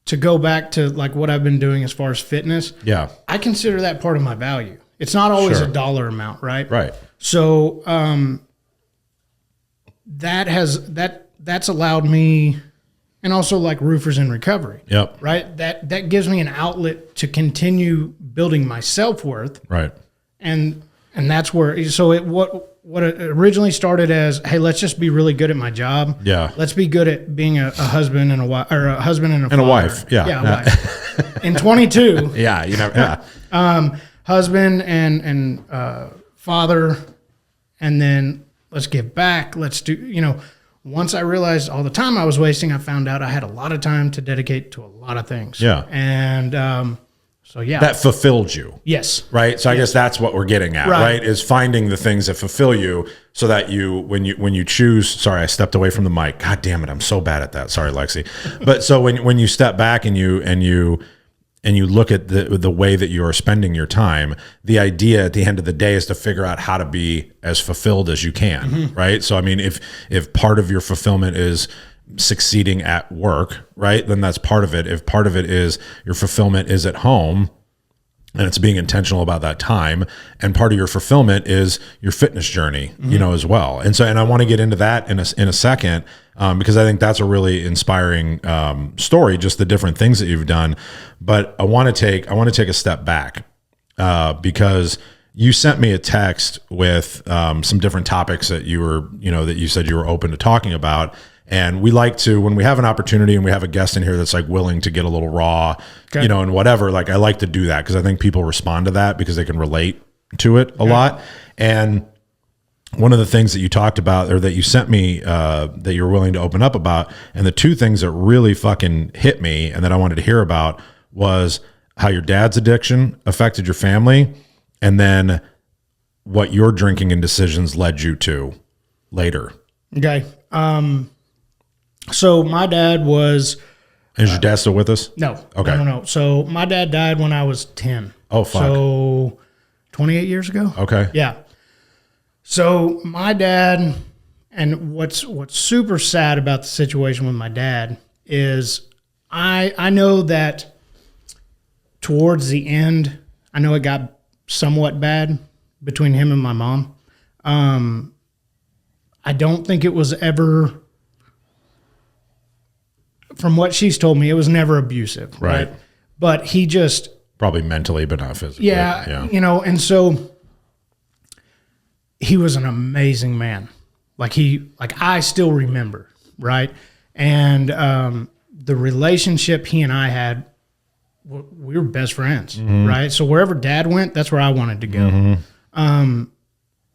Speaker 2: to go back to like what I've been doing as far as fitness,
Speaker 1: Yeah.
Speaker 2: I consider that part of my value. It's not always
Speaker 1: Sure.
Speaker 2: a dollar amount, right?
Speaker 1: Right.
Speaker 2: So that's allowed me, and also like Roofers in Recovery,
Speaker 1: Yep.
Speaker 2: right? That gives me an outlet to continue building my self-worth,
Speaker 1: Right.
Speaker 2: and that's where what it originally started as, hey, let's just be really good at my job.
Speaker 1: Yeah.
Speaker 2: Let's be good at being a husband and a wife, or a husband and a father.
Speaker 1: wife. Yeah.
Speaker 2: Yeah. A wife. In 22.
Speaker 1: Yeah. You know. Yeah.
Speaker 2: Husband and father, and then let's give back. Let's do, once I realized all the time I was wasting, I found out I had a lot of time to dedicate to a lot of things.
Speaker 1: Yeah.
Speaker 2: And so, yeah.
Speaker 1: That fulfilled you.
Speaker 2: Yes.
Speaker 1: Right. So I guess that's what we're getting at, right? Is finding the things that fulfill you so that when you choose, sorry, I stepped away from the mic. God damn it. I'm so bad at that. Sorry, Lexi. But so when you step back and you look at the way that you are spending your time, the idea at the end of the day is to figure out how to be as fulfilled as you can. Mm-hmm. Right. So, I mean, if part of your fulfillment is succeeding at work, right, then that's part of it. If part of it is your fulfillment is at home and it's being intentional about that time, and part of your fulfillment is your fitness journey, mm-hmm. As well. And I want to get into that in a second, because I think that's a really inspiring story, just the different things that you've done. But I want to take a step back, because you sent me a text with some different topics that you were, that you said you were open to talking about. And we like to, when we have an opportunity and we have a guest in here that's like willing to get a little raw, okay. And whatever, like I like to do that because I think people respond to that because they can relate to it a lot. And one of the things that you talked about, or that you sent me, that you were willing to open up about, and the two things that really fucking hit me and that I wanted to hear about was how your dad's addiction affected your family, and then what your drinking and decisions led you to later.
Speaker 2: Okay. So my dad was...
Speaker 1: Is your dad still with us?
Speaker 2: No.
Speaker 1: Okay.
Speaker 2: No. So my dad died when I was 10.
Speaker 1: Oh, fuck.
Speaker 2: So 28 years ago?
Speaker 1: Okay.
Speaker 2: Yeah. So my dad, and what's super sad about the situation with my dad is I know that towards the end, I know it got somewhat bad between him and my mom. I don't think it was ever... From what she's told me, it was never abusive, right? But he just...
Speaker 1: Probably mentally, but not physically.
Speaker 2: Yeah. And so he was an amazing man. Like I still remember, right? And the relationship he and I had, we were best friends, mm-hmm. right? So wherever Dad went, that's where I wanted to go. Mm-hmm.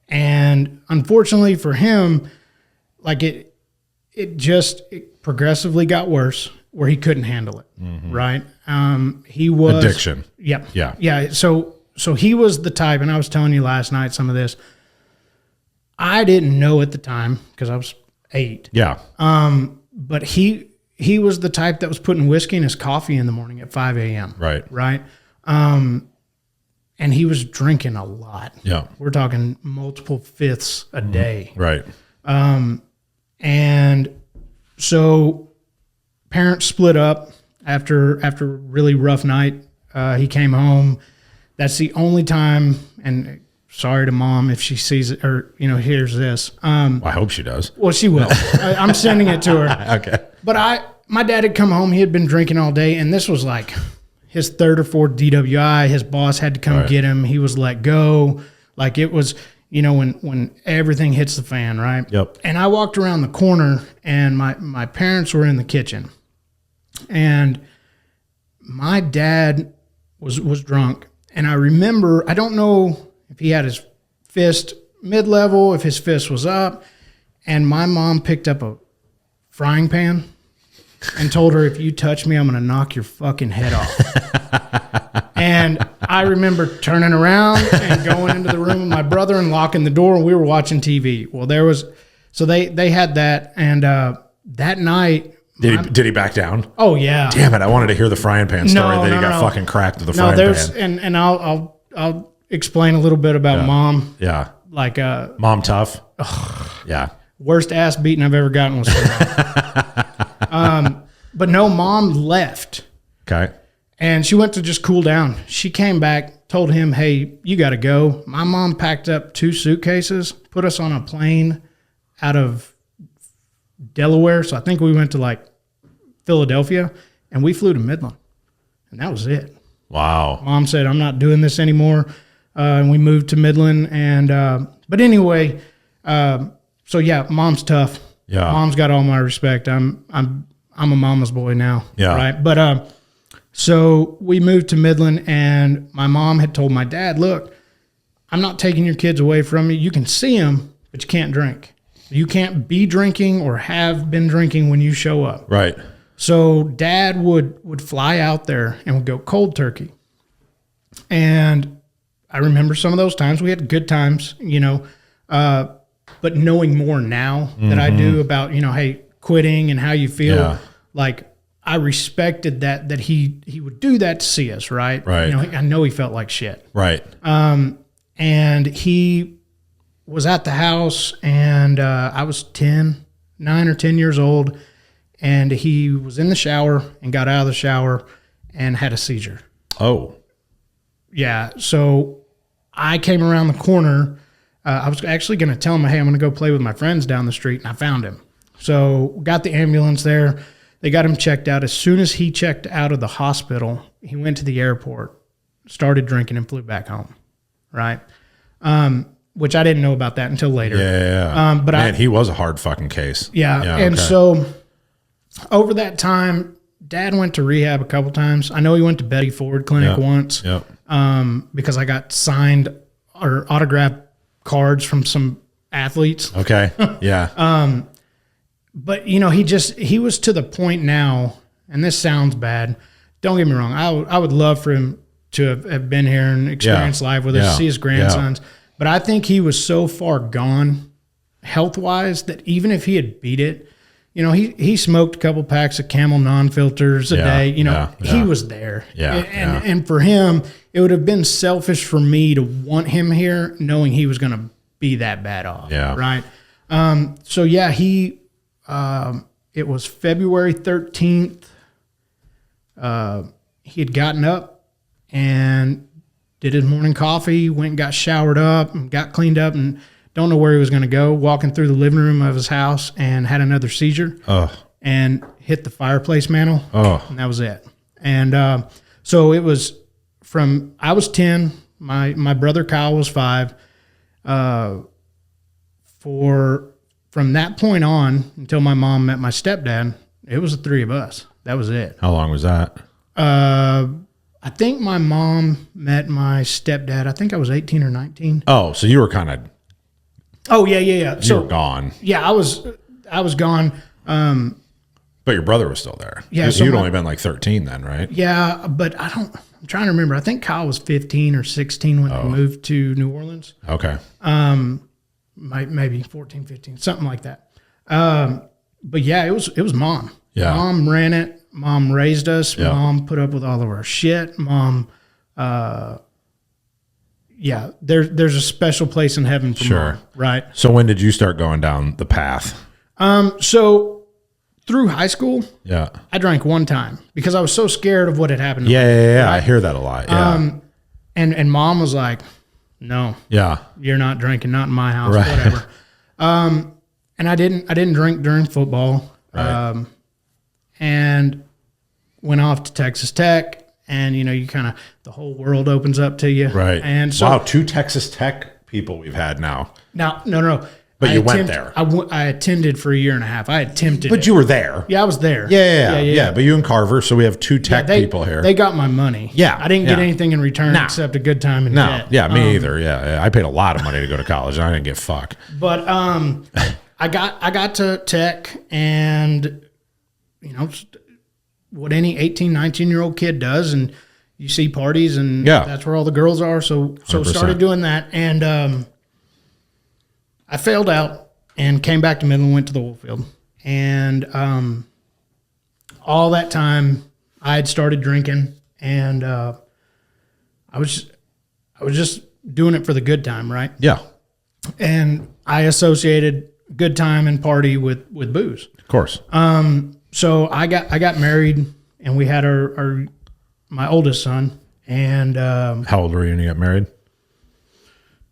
Speaker 2: And unfortunately for him, like it progressively got worse where he couldn't handle it. Mm-hmm. Right. He was
Speaker 1: addiction.
Speaker 2: Yep.
Speaker 1: Yeah.
Speaker 2: Yeah. So he was the type, and I was telling you last night some of this, I didn't know at the time because I was 8.
Speaker 1: Yeah.
Speaker 2: But he was the type that was putting whiskey in his coffee in the morning at 5 a.m.
Speaker 1: Right.
Speaker 2: Right. And he was drinking a lot.
Speaker 1: Yeah.
Speaker 2: We're talking multiple fifths a day.
Speaker 1: Right.
Speaker 2: And so parents split up after a really rough night. He came home. That's the only time, and sorry to Mom if she sees it or, hears this.
Speaker 1: I hope she does.
Speaker 2: Well, she will. I'm sending it to her.
Speaker 1: Okay.
Speaker 2: But my dad had come home. He had been drinking all day, and this was like his 3rd or 4th DWI. His boss had to come get him. He was let go. Like it was... when everything hits the fan, right?
Speaker 1: Yep.
Speaker 2: And I walked around the corner, and my parents were in the kitchen, and my dad was drunk. And I remember, I don't know if he had his fist mid-level, if his fist was up, and my mom picked up a frying pan and told her, if you touch me, I'm going to knock your fucking head off. And I remember turning around and going into the room with my brother and locking the door, and we were watching TV. Well, they had that, and that night.
Speaker 1: Did he back down?
Speaker 2: Oh yeah.
Speaker 1: Damn it! I wanted to hear the frying pan story that he got fucking cracked with the frying pan.
Speaker 2: And I'll explain a little bit about mom.
Speaker 1: Yeah.
Speaker 2: Like
Speaker 1: mom tough. Yeah.
Speaker 2: Worst ass beating I've ever gotten was from mom. But no, mom left.
Speaker 1: Okay.
Speaker 2: And she went to just cool down. She came back, told him, hey, you got to go. My mom packed up 2 suitcases, put us on a plane out of Delaware. So I think we went to like Philadelphia, and we flew to Midland. And that was it.
Speaker 1: Wow.
Speaker 2: Mom said, I'm not doing this anymore. And we moved to Midland. And but anyway, so yeah, mom's tough.
Speaker 1: Yeah.
Speaker 2: Mom's got all my respect. I'm a mama's boy now.
Speaker 1: Yeah.
Speaker 2: Right. But so we moved to Midland, and my mom had told my dad, look, I'm not taking your kids away from you. You can see them, but you can't drink. You can't be drinking or have been drinking when you show up.
Speaker 1: Right.
Speaker 2: So dad would fly out there and would go cold turkey. And I remember some of those times. We had good times, but knowing more now that I do about, hey, quitting and how you feel, like I respected that he would do that to see us, right?
Speaker 1: Right.
Speaker 2: I know he felt like shit.
Speaker 1: Right.
Speaker 2: And he was at the house, and I was 9 or 10 years old, and he was in the shower and got out of the shower and had a seizure.
Speaker 1: Oh.
Speaker 2: Yeah. So I came around the corner. I was actually going to tell him, hey, I'm going to go play with my friends down the street, and I found him. So got the ambulance there. They got him checked out. As soon as he checked out of the hospital, he went to the airport, started drinking, and flew back home. Right. Which I didn't know about that until later.
Speaker 1: Yeah.
Speaker 2: But
Speaker 1: man, he was a hard fucking case.
Speaker 2: Yeah. And so over that time, Dad went to rehab a couple times. I know he went to Betty Ford Clinic once.
Speaker 1: Yep.
Speaker 2: Because I got signed or autographed cards from some athletes.
Speaker 1: Okay. Yeah.
Speaker 2: But he was to the point now, and this sounds bad. Don't get me wrong. I would love for him to have been here and experienced life with us, see his grandsons. Yeah. But I think he was so far gone health-wise that even if he had beat it, he smoked a couple packs of Camel non-filters a day. He was there.
Speaker 1: Yeah.
Speaker 2: And for him, it would have been selfish for me to want him here knowing he was going to be that bad off.
Speaker 1: Yeah.
Speaker 2: Right? So, yeah, it was February 13th. He had gotten up and did his morning coffee, went and got showered up and got cleaned up, and don't know where he was going to go, walking through the living room of his house, and had another seizure and hit the fireplace mantle. And that was it. And so it was I was 10, my brother Kyle was 5. From that point on until my mom met my stepdad, it was the 3 of us. That was it.
Speaker 1: How long was that?
Speaker 2: I think my mom met my stepdad. I think I was 18 or 19.
Speaker 1: Oh, so you were kind of.
Speaker 2: Oh yeah.
Speaker 1: You were gone.
Speaker 2: Yeah, I was gone.
Speaker 1: But your brother was still there.
Speaker 2: Yeah,
Speaker 1: you'd only been like 13 then, right?
Speaker 2: Yeah, but I'm trying to remember. I think Kyle was 15 or 16 when they moved to New Orleans.
Speaker 1: Okay.
Speaker 2: Maybe 14, 15, something like that. But yeah, it was mom.
Speaker 1: Yeah.
Speaker 2: Mom ran it. Mom raised us. Yeah. Mom put up with all of our shit. Mom, there's a special place in heaven for mom, right?
Speaker 1: So when did you start going down the path?
Speaker 2: So through high school, I drank one time because I was so scared of what had happened to me.
Speaker 1: Yeah. Right? I hear that a lot. Yeah.
Speaker 2: And mom was like, no, you're not drinking, not in my house, whatever. And I didn't drink during football. Right. And went off to Texas Tech, and you kind of, the whole world opens up to you.
Speaker 1: Right.
Speaker 2: And so,
Speaker 1: wow, 2 Texas Tech people we've had now.
Speaker 2: No.
Speaker 1: But you went there.
Speaker 2: I attended for a year and a half. I attempted.
Speaker 1: But you were there.
Speaker 2: Yeah, I was there.
Speaker 1: Yeah. But you and Carver, so we have 2 Tech people here.
Speaker 2: They got my money.
Speaker 1: Yeah.
Speaker 2: I didn't get anything in return except a good time in debt.
Speaker 1: Yeah, me either. Yeah. I paid a lot of money to go to college, and I didn't get fuck.
Speaker 2: But I got to Tech, and what any 18, 19-year-old kid does, and you see parties, and that's where all the girls are. So 100%. Started doing that, and I failed out and came back to Midland, went to the oil field, and all that time I had started drinking, and I was just doing it for the good time, right?
Speaker 1: Yeah.
Speaker 2: And I associated good time and party with booze.
Speaker 1: Of course.
Speaker 2: So I got married, and we had my oldest son. And
Speaker 1: how old were you when you got married?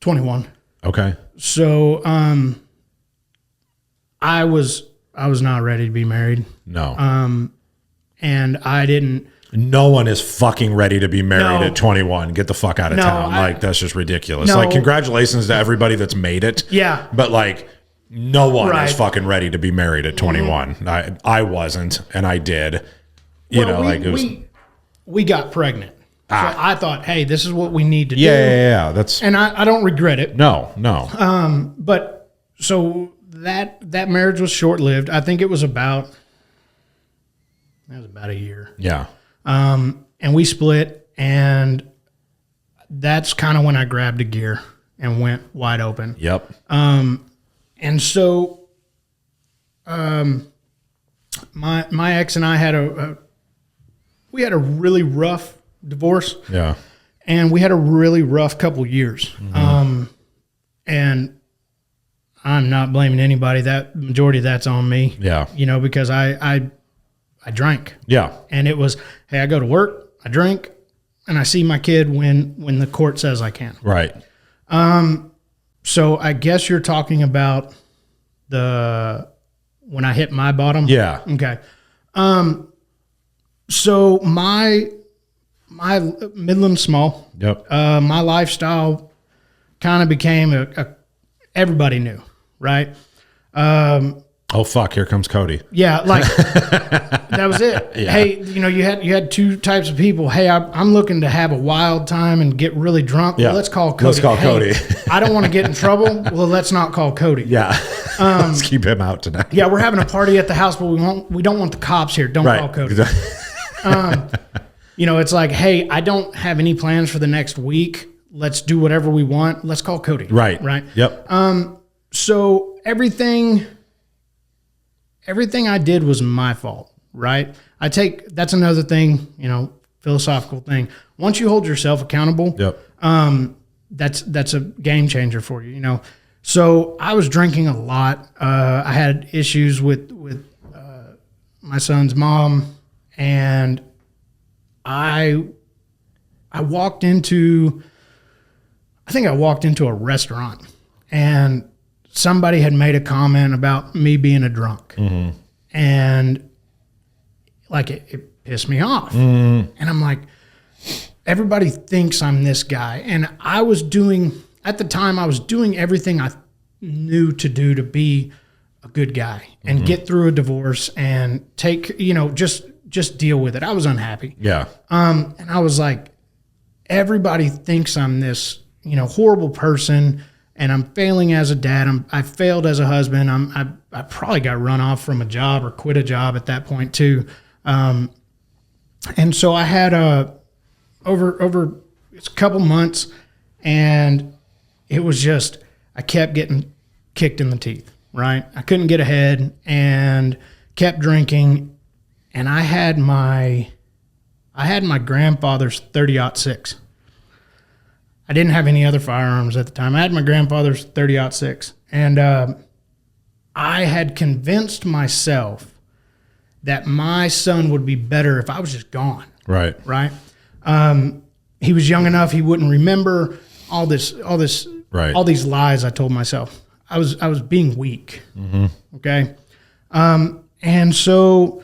Speaker 2: 21.
Speaker 1: Okay.
Speaker 2: So I was not ready to be married.
Speaker 1: No.
Speaker 2: And I didn't.
Speaker 1: No one is fucking ready to be married at 21. Get the fuck out of town. Like, that's just ridiculous. Like, congratulations to everybody that's made it.
Speaker 2: Yeah.
Speaker 1: But like, no one is fucking ready to be married at 21. Mm-hmm. I wasn't, and I did.
Speaker 2: We got pregnant. So I thought, hey, this is what we need to do.
Speaker 1: Yeah. That's,
Speaker 2: and I don't regret it.
Speaker 1: No.
Speaker 2: But so that marriage was short lived. I think it was about a year.
Speaker 1: Yeah.
Speaker 2: And we split, and that's kind of when I grabbed a gear and went wide open.
Speaker 1: Yep.
Speaker 2: And so, my ex and I had we had a really rough divorce.
Speaker 1: Yeah.
Speaker 2: And we had a really rough couple years. Mm-hmm. And I'm not blaming anybody. That majority of that's on me.
Speaker 1: Yeah.
Speaker 2: Because I drank.
Speaker 1: Yeah.
Speaker 2: And it was, hey, I go to work, I drink, and I see my kid when the court says I can.
Speaker 1: Right.
Speaker 2: So I guess you're talking about when I hit my bottom?
Speaker 1: Yeah.
Speaker 2: Okay. So my Midland small.
Speaker 1: Yep.
Speaker 2: My lifestyle kind of became everybody knew, right?
Speaker 1: Oh fuck! Here comes Cody.
Speaker 2: Yeah, like that was it. Yeah. Hey, you had two types of people. Hey, I'm looking to have a wild time and get really drunk. Yeah. Well, let's call Cody.
Speaker 1: Let's call Cody.
Speaker 2: I don't want to get in trouble. Well, let's not call Cody.
Speaker 1: Yeah. Let's keep him out tonight.
Speaker 2: Yeah, we're having a party at the house, but we don't want the cops here. Don't call Cody. It's like, hey, I don't have any plans for the next week. Let's do whatever we want. Let's call Cody.
Speaker 1: Right.
Speaker 2: Right.
Speaker 1: Yep.
Speaker 2: So everything I did was my fault, right? That's another thing, philosophical thing. Once you hold yourself accountable,
Speaker 1: yep.
Speaker 2: That's a game changer for you, So I was drinking a lot. I had issues with my son's mom, and I walked into a restaurant, and somebody had made a comment about me being a drunk. Mm-hmm. And like it pissed me off. Mm-hmm. And I'm like, everybody thinks I'm this guy. And at the time I was doing everything I knew to do to be a good guy and get through a divorce and take, just deal with it. I was unhappy.
Speaker 1: Yeah.
Speaker 2: And I was like, everybody thinks I'm this, horrible person, and I'm failing as a dad. I failed as a husband. I probably got run off from a job or quit a job at that point too. And so I had over a couple months, and it was just, I kept getting kicked in the teeth, right? I couldn't get ahead and kept drinking. And I had my grandfather's 30-06. I didn't have any other firearms at the time. I had my grandfather's 30-06. And I had convinced myself that my son would be better if I was just gone.
Speaker 1: Right.
Speaker 2: Right. He was young enough, he wouldn't remember all this,
Speaker 1: right.
Speaker 2: all these lies I told myself. I was being weak. Mm-hmm. Okay. And so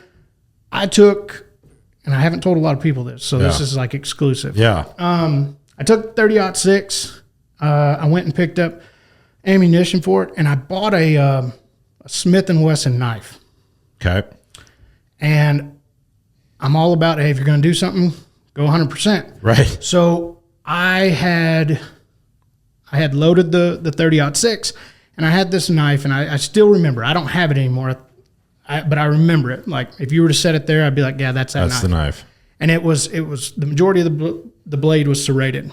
Speaker 2: I took, and I haven't told a lot of people this, so this is like exclusive.
Speaker 1: Yeah.
Speaker 2: I took 30-06. I went and picked up ammunition for it, and I bought a Smith & Wesson knife.
Speaker 1: Okay.
Speaker 2: And I'm all about, hey, if you're going to do something, go 100%.
Speaker 1: Right.
Speaker 2: So I had loaded the 30-06, and I had this knife, and I still remember. I don't have it anymore. but I remember it. Like if you were to set it there, I'd be like, yeah, that's
Speaker 1: That's the knife.
Speaker 2: And it was the majority of the blade was serrated.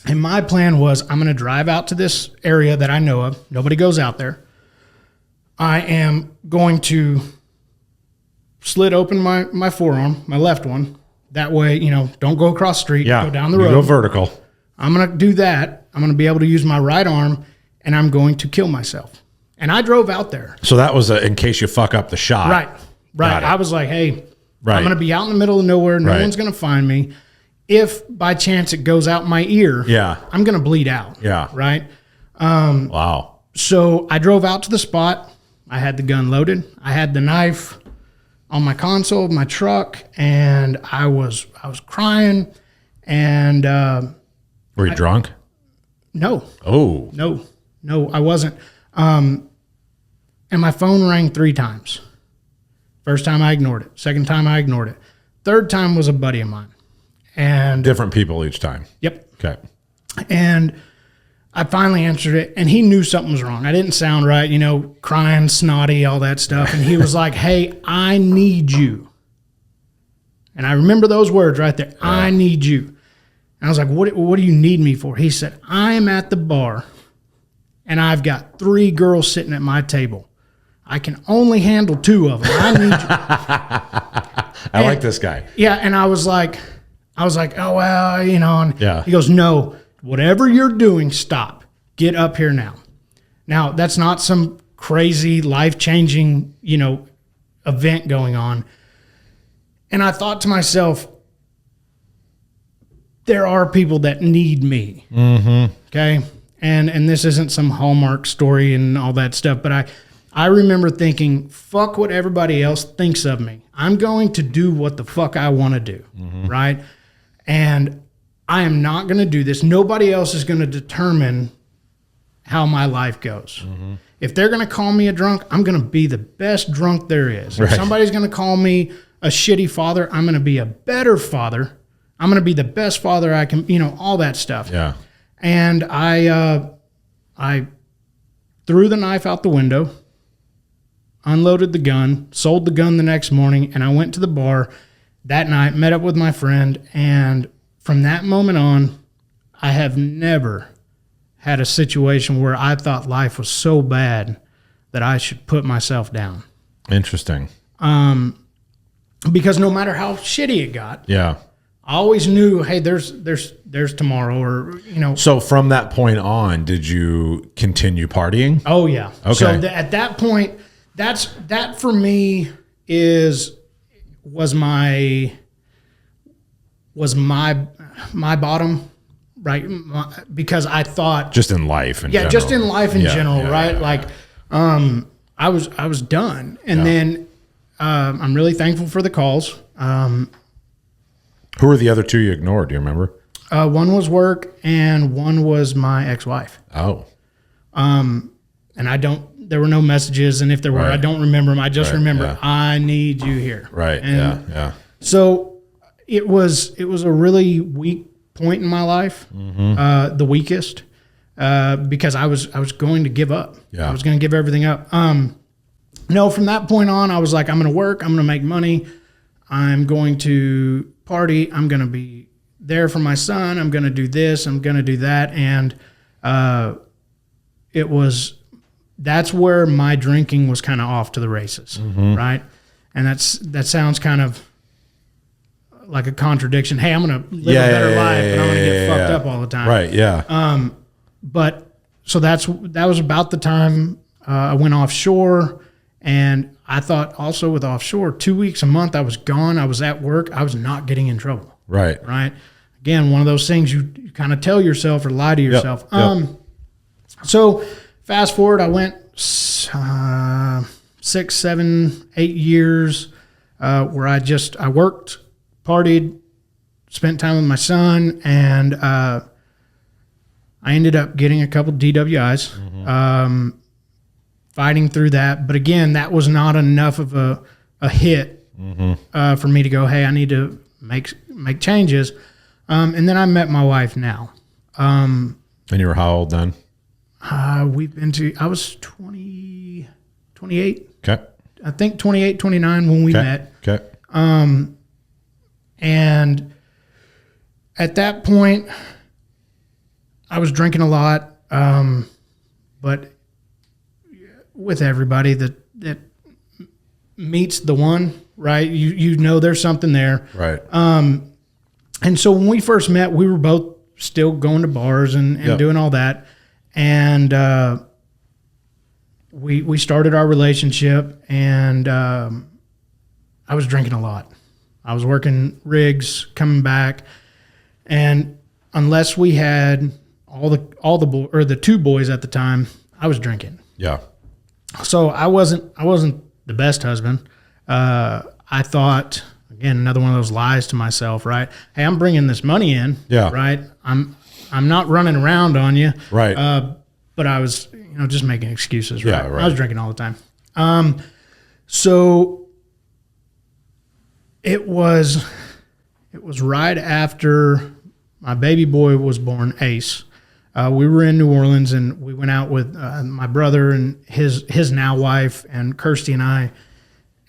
Speaker 2: And my plan was, I'm going to drive out to this area that I know of. Nobody goes out there. I am going to slit open my forearm, my left one. That way, don't go across the street, go down the road.
Speaker 1: Go vertical.
Speaker 2: I'm going to do that. I'm going to be able to use my right arm, and I'm going to kill myself. And I drove out there.
Speaker 1: So that was in case you fuck up the shot.
Speaker 2: Right. I was like, hey, I'm going to be out in the middle of nowhere. No one's going to find me. If by chance it goes out my ear, I'm going to bleed out.
Speaker 1: Yeah.
Speaker 2: Right.
Speaker 1: Wow.
Speaker 2: So I drove out to the spot. I had the gun loaded. I had the knife on my console of my truck, and I was crying. And
Speaker 1: were you drunk?
Speaker 2: No.
Speaker 1: Oh.
Speaker 2: No, I wasn't. And my phone rang 3 times. First time I ignored it. Second time I ignored it. Third time was a buddy of mine. And
Speaker 1: different people each time.
Speaker 2: Yep.
Speaker 1: Okay.
Speaker 2: And I finally answered it, and he knew something was wrong. I didn't sound right, crying, snotty, all that stuff. And he was like, hey, I need you. And I remember those words right there. Yeah. I need you. And I was like, what do you need me for? He said, I am at the bar, and I've got 3 girls sitting at my table. I can only handle 2 of them. I need you.
Speaker 1: I like this guy.
Speaker 2: Yeah, and I was like, oh, well, and
Speaker 1: yeah.
Speaker 2: He goes, no, whatever you're doing, stop. Get up here now. Now, that's not some crazy, life-changing, event going on. And I thought to myself, there are people that need me.
Speaker 1: Mm-hmm.
Speaker 2: Okay? And this isn't some Hallmark story and all that stuff, but I remember thinking, fuck what everybody else thinks of me. I'm going to do what the fuck I want to do, right? And I am not going to do this. Nobody else is going to determine how my life goes. Mm-hmm. If they're going to call me a drunk, I'm going to be the best drunk there is. Right. If somebody's going to call me a shitty father, I'm going to be a better father. I'm going to be the best father I can, all that stuff.
Speaker 1: Yeah.
Speaker 2: And I threw the knife out the window, unloaded the gun, sold the gun the next morning, and I went to the bar that night, met up with my friend, and from that moment on, I have never had a situation where I thought life was so bad that I should put myself down.
Speaker 1: Interesting.
Speaker 2: Because no matter how shitty it got,
Speaker 1: yeah,
Speaker 2: I always knew, hey, there's tomorrow, or
Speaker 1: So from that point on, did you continue partying?
Speaker 2: Oh yeah.
Speaker 1: Okay.
Speaker 2: So at that point, that for me was my bottom, right? Because I thought
Speaker 1: just in life, in general.
Speaker 2: Just in life in general, right? Like, I was done, and then I'm really thankful for the calls.
Speaker 1: Who were the other 2 you ignored? Do you remember?
Speaker 2: One was work, and one was my ex-wife.
Speaker 1: Oh.
Speaker 2: And there were no messages, and if there were, I don't remember them. I just remember, I need you here.
Speaker 1: Right.
Speaker 2: And
Speaker 1: yeah.
Speaker 2: So it was a really weak point in my life, the weakest, because I was going to give up.
Speaker 1: Yeah.
Speaker 2: I was going to give everything up. No, from that point on, I was like, I'm going to work. I'm going to make money. I'm going to party. I'm going to be there for my son. I'm going to do this. I'm going to do that. And that's where my drinking was kind of off to the races, right? And that sounds kind of like a contradiction. Hey, I'm going to live a better life, and I'm going to get fucked up all the time.
Speaker 1: Right, yeah.
Speaker 2: But so that was about the time I went offshore, and I thought also with offshore, 2 weeks a month I was gone. I was at work. I was not getting in trouble.
Speaker 1: Right.
Speaker 2: Right. Again, one of those things you kind of tell yourself or lie to yourself.
Speaker 1: Yep.
Speaker 2: So fast forward, I went 6, 7, 8 years where I worked, partied, spent time with my son, and I ended up getting a couple DWIs, fighting through that. But again, that was not enough of a hit for me to go, hey, I need to make changes. And then I met my wife now.
Speaker 1: And you were how old then?
Speaker 2: I was 28.
Speaker 1: Okay.
Speaker 2: I think 28, 29 when we met.
Speaker 1: Okay.
Speaker 2: And at that point, I was drinking a lot. But with everybody that meets the one, right? You know there's something there.
Speaker 1: Right.
Speaker 2: And so when we first met, we were both still going to bars and doing all that. And we started our relationship, and I was drinking a lot. I was working rigs, coming back, and unless we had the two boys at the time, I was drinking.
Speaker 1: Yeah.
Speaker 2: So I wasn't the best husband. I thought, again, another one of those lies to myself, right? Hey, I'm bringing this money in.
Speaker 1: Yeah.
Speaker 2: Right. I'm not running around on you.
Speaker 1: Right.
Speaker 2: But I was, just making excuses. Right?
Speaker 1: Yeah. Right.
Speaker 2: I was drinking all the time. So it was right after my baby boy was born, Ace. We were in New Orleans, and we went out with my brother and his now wife and Kirsty and I,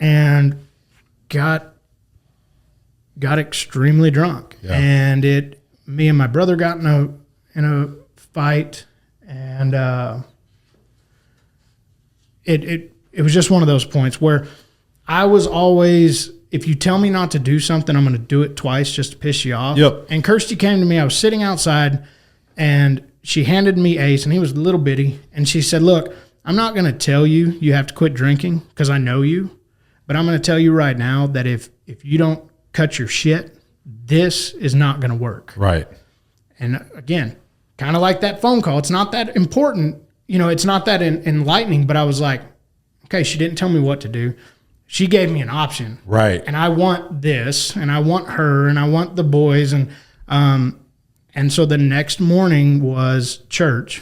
Speaker 2: and got extremely drunk. Yeah. And me and my brother got in a fight, and it was just one of those points where I was always, if you tell me not to do something, I'm going to do it twice just to piss you off.
Speaker 1: Yep.
Speaker 2: And Kirsty came to me. I was sitting outside, and she handed me Ace, and he was a little bitty, and she said, look, I'm not going to tell you have to quit drinking because I know you, but I'm going to tell you right now that if you don't cut your shit, this is not going to work.
Speaker 1: Right.
Speaker 2: And again, kind of like that phone call. It's not that important. It's not that enlightening, but I was like, okay, she didn't tell me what to do. She gave me an option.
Speaker 1: Right.
Speaker 2: And I want this, and I want her, and I want the boys. And so the next morning was church,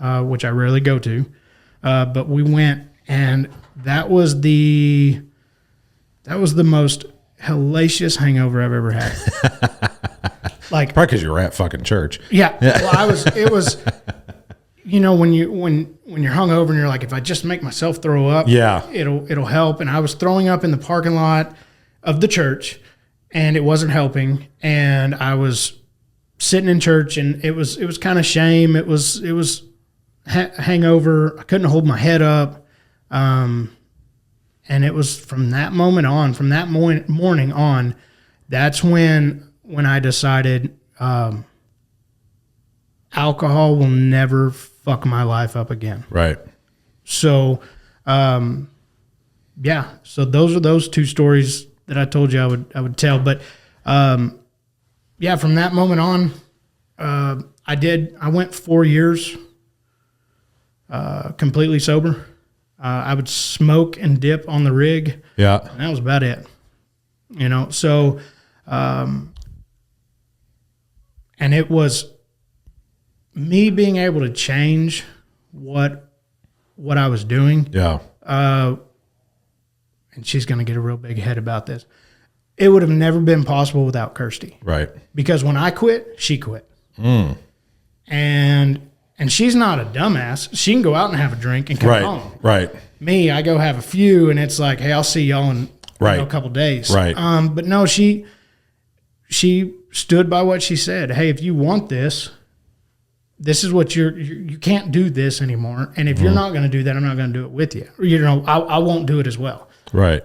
Speaker 2: which I rarely go to. But we went, and that was the most hellacious hangover I've ever had. Like,
Speaker 1: probably because you were at fucking church.
Speaker 2: Yeah. Well, it was, when you're hungover and you're like, if I just make myself throw up,
Speaker 1: yeah,
Speaker 2: it'll help. And I was throwing up in the parking lot of the church, and it wasn't helping. And I was sitting in church, and it was kind of shame. It was hangover. I couldn't hold my head up. And it was from that moment on, from that morning on, that's when I decided alcohol will never fuck my life up again.
Speaker 1: Right.
Speaker 2: So, yeah. So those are those two stories that I told you I would tell. But yeah, from that moment on, I went 4 years completely sober. I would smoke and dip on the rig.
Speaker 1: Yeah.
Speaker 2: And that was about it. So, and it was me being able to change what I was doing.
Speaker 1: Yeah.
Speaker 2: And she's going to get a real big head about this. It would have never been possible without Kirsty.
Speaker 1: Right.
Speaker 2: Because when I quit, she quit. And she's not a dumbass. She can go out and have a drink and come home.
Speaker 1: Right.
Speaker 2: Me, I go have a few, and it's like, hey, I'll see y'all in a couple days.
Speaker 1: Right.
Speaker 2: But no, she stood by what she said. Hey, if you want this is what you can't do this anymore. And if you're not going to do that, I'm not going to do it with you. I won't do it as well.
Speaker 1: Right.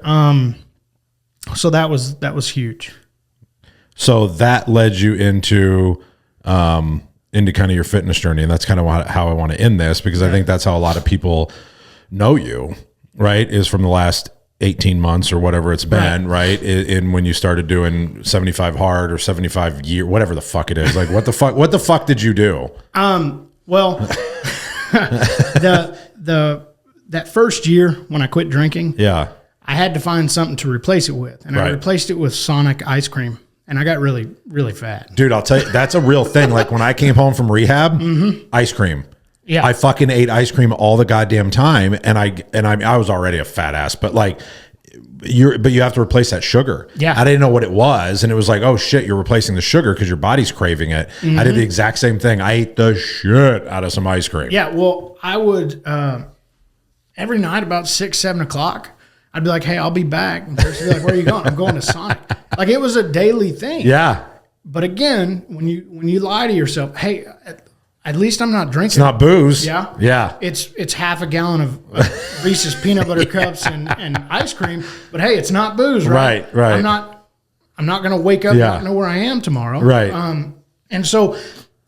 Speaker 2: So that was huge.
Speaker 1: So that led you into kind of your fitness journey. And that's kind of how I want to end this, because I think that's how a lot of people know you, right? Is from the last 18 months or whatever it's been, right? In when you started doing 75 hard or 75 year, whatever the fuck it is. Like, what the fuck did you do?
Speaker 2: Well, that first year when I quit drinking,
Speaker 1: yeah,
Speaker 2: I had to find something to replace it with. And I replaced it with Sonic ice cream. And I got really, really fat. Dude,
Speaker 1: I'll tell you, that's a real thing. Like when I came home from rehab, ice cream.
Speaker 2: Yeah.
Speaker 1: I fucking ate ice cream all the goddamn time. And I was already a fat ass, but like you have to replace that sugar.
Speaker 2: Yeah.
Speaker 1: I didn't know what it was. And it was like, oh shit, you're replacing the sugar because your body's craving it. I did the exact same thing. I ate the shit out of some ice cream.
Speaker 2: Yeah. Well, I would, every night about 6, 7 o'clock, I'd be like, hey, I'll be back. And Chris would be like, where are you going? I'm going to Sonic. Like, it was a daily thing.
Speaker 1: Yeah.
Speaker 2: But again, when you lie to yourself, hey, at least I'm not drinking.
Speaker 1: It's not booze.
Speaker 2: Yeah.
Speaker 1: Yeah.
Speaker 2: It's half a gallon of Reese's peanut butter cups and ice cream. But hey, it's not booze, right?
Speaker 1: Right.
Speaker 2: I'm not going to wake up and not know where I am tomorrow.
Speaker 1: Right.
Speaker 2: And so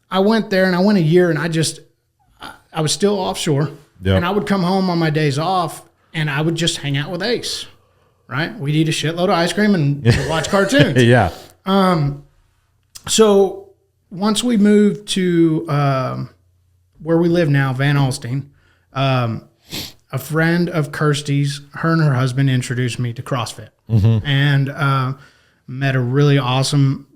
Speaker 2: I went there and I went a year and I was still offshore.
Speaker 1: Yep.
Speaker 2: And I would come home on my days off and I would just hang out with Ace, right? We'd eat a shitload of ice cream and we'd watch cartoons.
Speaker 1: Yeah.
Speaker 2: So once we moved to where we live now, Van Alstyne, a friend of Kirsty's, her and her husband introduced me to CrossFit, and met a really awesome,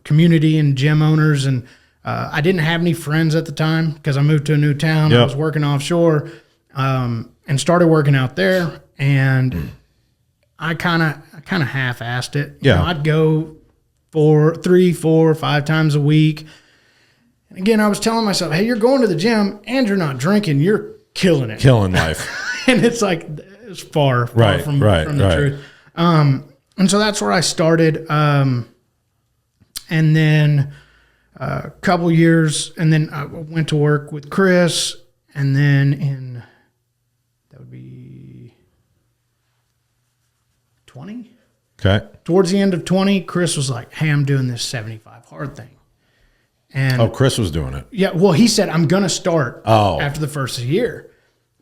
Speaker 2: community and gym owners. And I didn't have any friends at the time because I moved to a new town. I was working offshore, and started working out there. And I kind of half-assed it. You know, I'd go 3, 4, 5 times a week. And again, I was telling myself, hey, you're going to the gym and you're not drinking. You're killing it.
Speaker 1: Killing life.
Speaker 2: And it's like, it's far from the truth. And so that's where I started. And then a couple years, and then I went to work with Chris. And then that would be 20.
Speaker 1: Okay.
Speaker 2: Towards the end of 20, Chris was like, hey, I'm doing this 75 hard thing. And
Speaker 1: Chris was doing it.
Speaker 2: Yeah, well, he said, I'm going to start after the first year.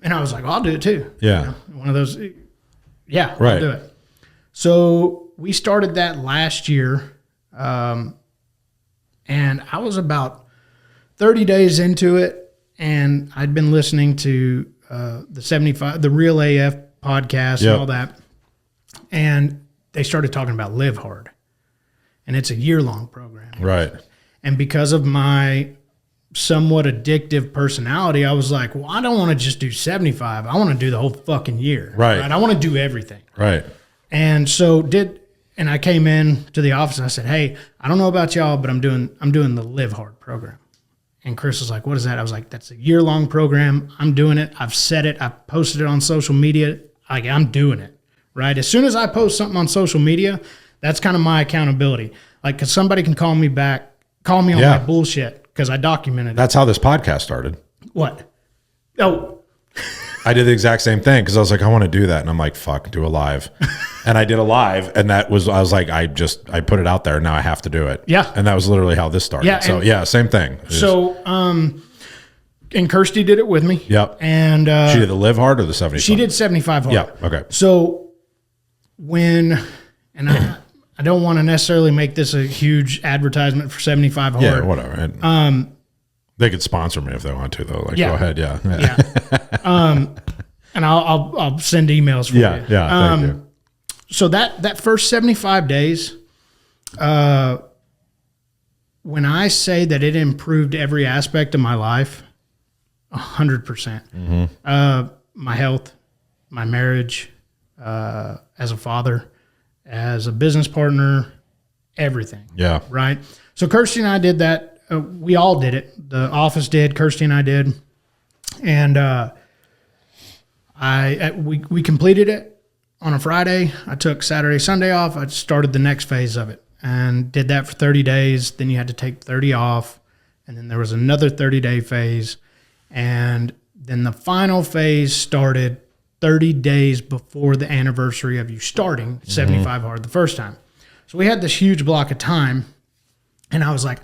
Speaker 2: And I was like, I'll do it too.
Speaker 1: Yeah.
Speaker 2: You know, one of those,
Speaker 1: right.
Speaker 2: I'll do it. So we started that last year. And I was about 30 days into it. And I'd been listening to the Real AF podcast and all that. And they started talking about Live Hard. And it's a year-long program.
Speaker 1: Right.
Speaker 2: And because of my somewhat addictive personality, I was like, well, I don't want to just do 75. I want to do the whole fucking year.
Speaker 1: Right.
Speaker 2: I want to do everything.
Speaker 1: Right.
Speaker 2: And so I came in to the office and I said, hey, I don't know about y'all, but I'm doing the Live Hard program. And Chris was like, what is that? I was like, that's a year-long program. I'm doing it. I've said it. I've posted it on social media. Like, I'm doing it. Right. As soon as I post something on social media, that's kind of my accountability. Like, because somebody can call me on my bullshit because I documented it.
Speaker 1: That's how this podcast started.
Speaker 2: What? Oh,
Speaker 1: I did the exact same thing because I was like, I want to do that. And I'm like, fuck, do a live. And I did a live. And I was like, I put it out there. And now I have to do it.
Speaker 2: Yeah.
Speaker 1: And that was literally how this started.
Speaker 2: Yeah,
Speaker 1: so, same thing.
Speaker 2: So, and Kirsty did it with me.
Speaker 1: Yep.
Speaker 2: And
Speaker 1: she did the Live Hard or the 75?
Speaker 2: She did 75 hard.
Speaker 1: Yeah. Okay.
Speaker 2: So I don't want to necessarily make this a huge advertisement for 75 hard.
Speaker 1: Yeah, whatever. They could sponsor me if they want to, though. Like, go ahead. Yeah.
Speaker 2: And I'll send emails for you.
Speaker 1: Yeah. Thank you.
Speaker 2: So that first 75 days, when I say that it improved every aspect of my life, 100%. My health, my marriage, as a father, as a business partner, everything. Yeah. Right. So Kirsty and I did that. We all did it. The office did. Kirsty and I did. And we completed it on a Friday. I took Saturday, Sunday off. I started the next phase of it and did that for 30 days. Then you had to take 30 off. And then there was another 30-day phase. And then the final phase started 30 days before the anniversary of you starting 75 hard the first time. So we had this huge block of time, and I was like,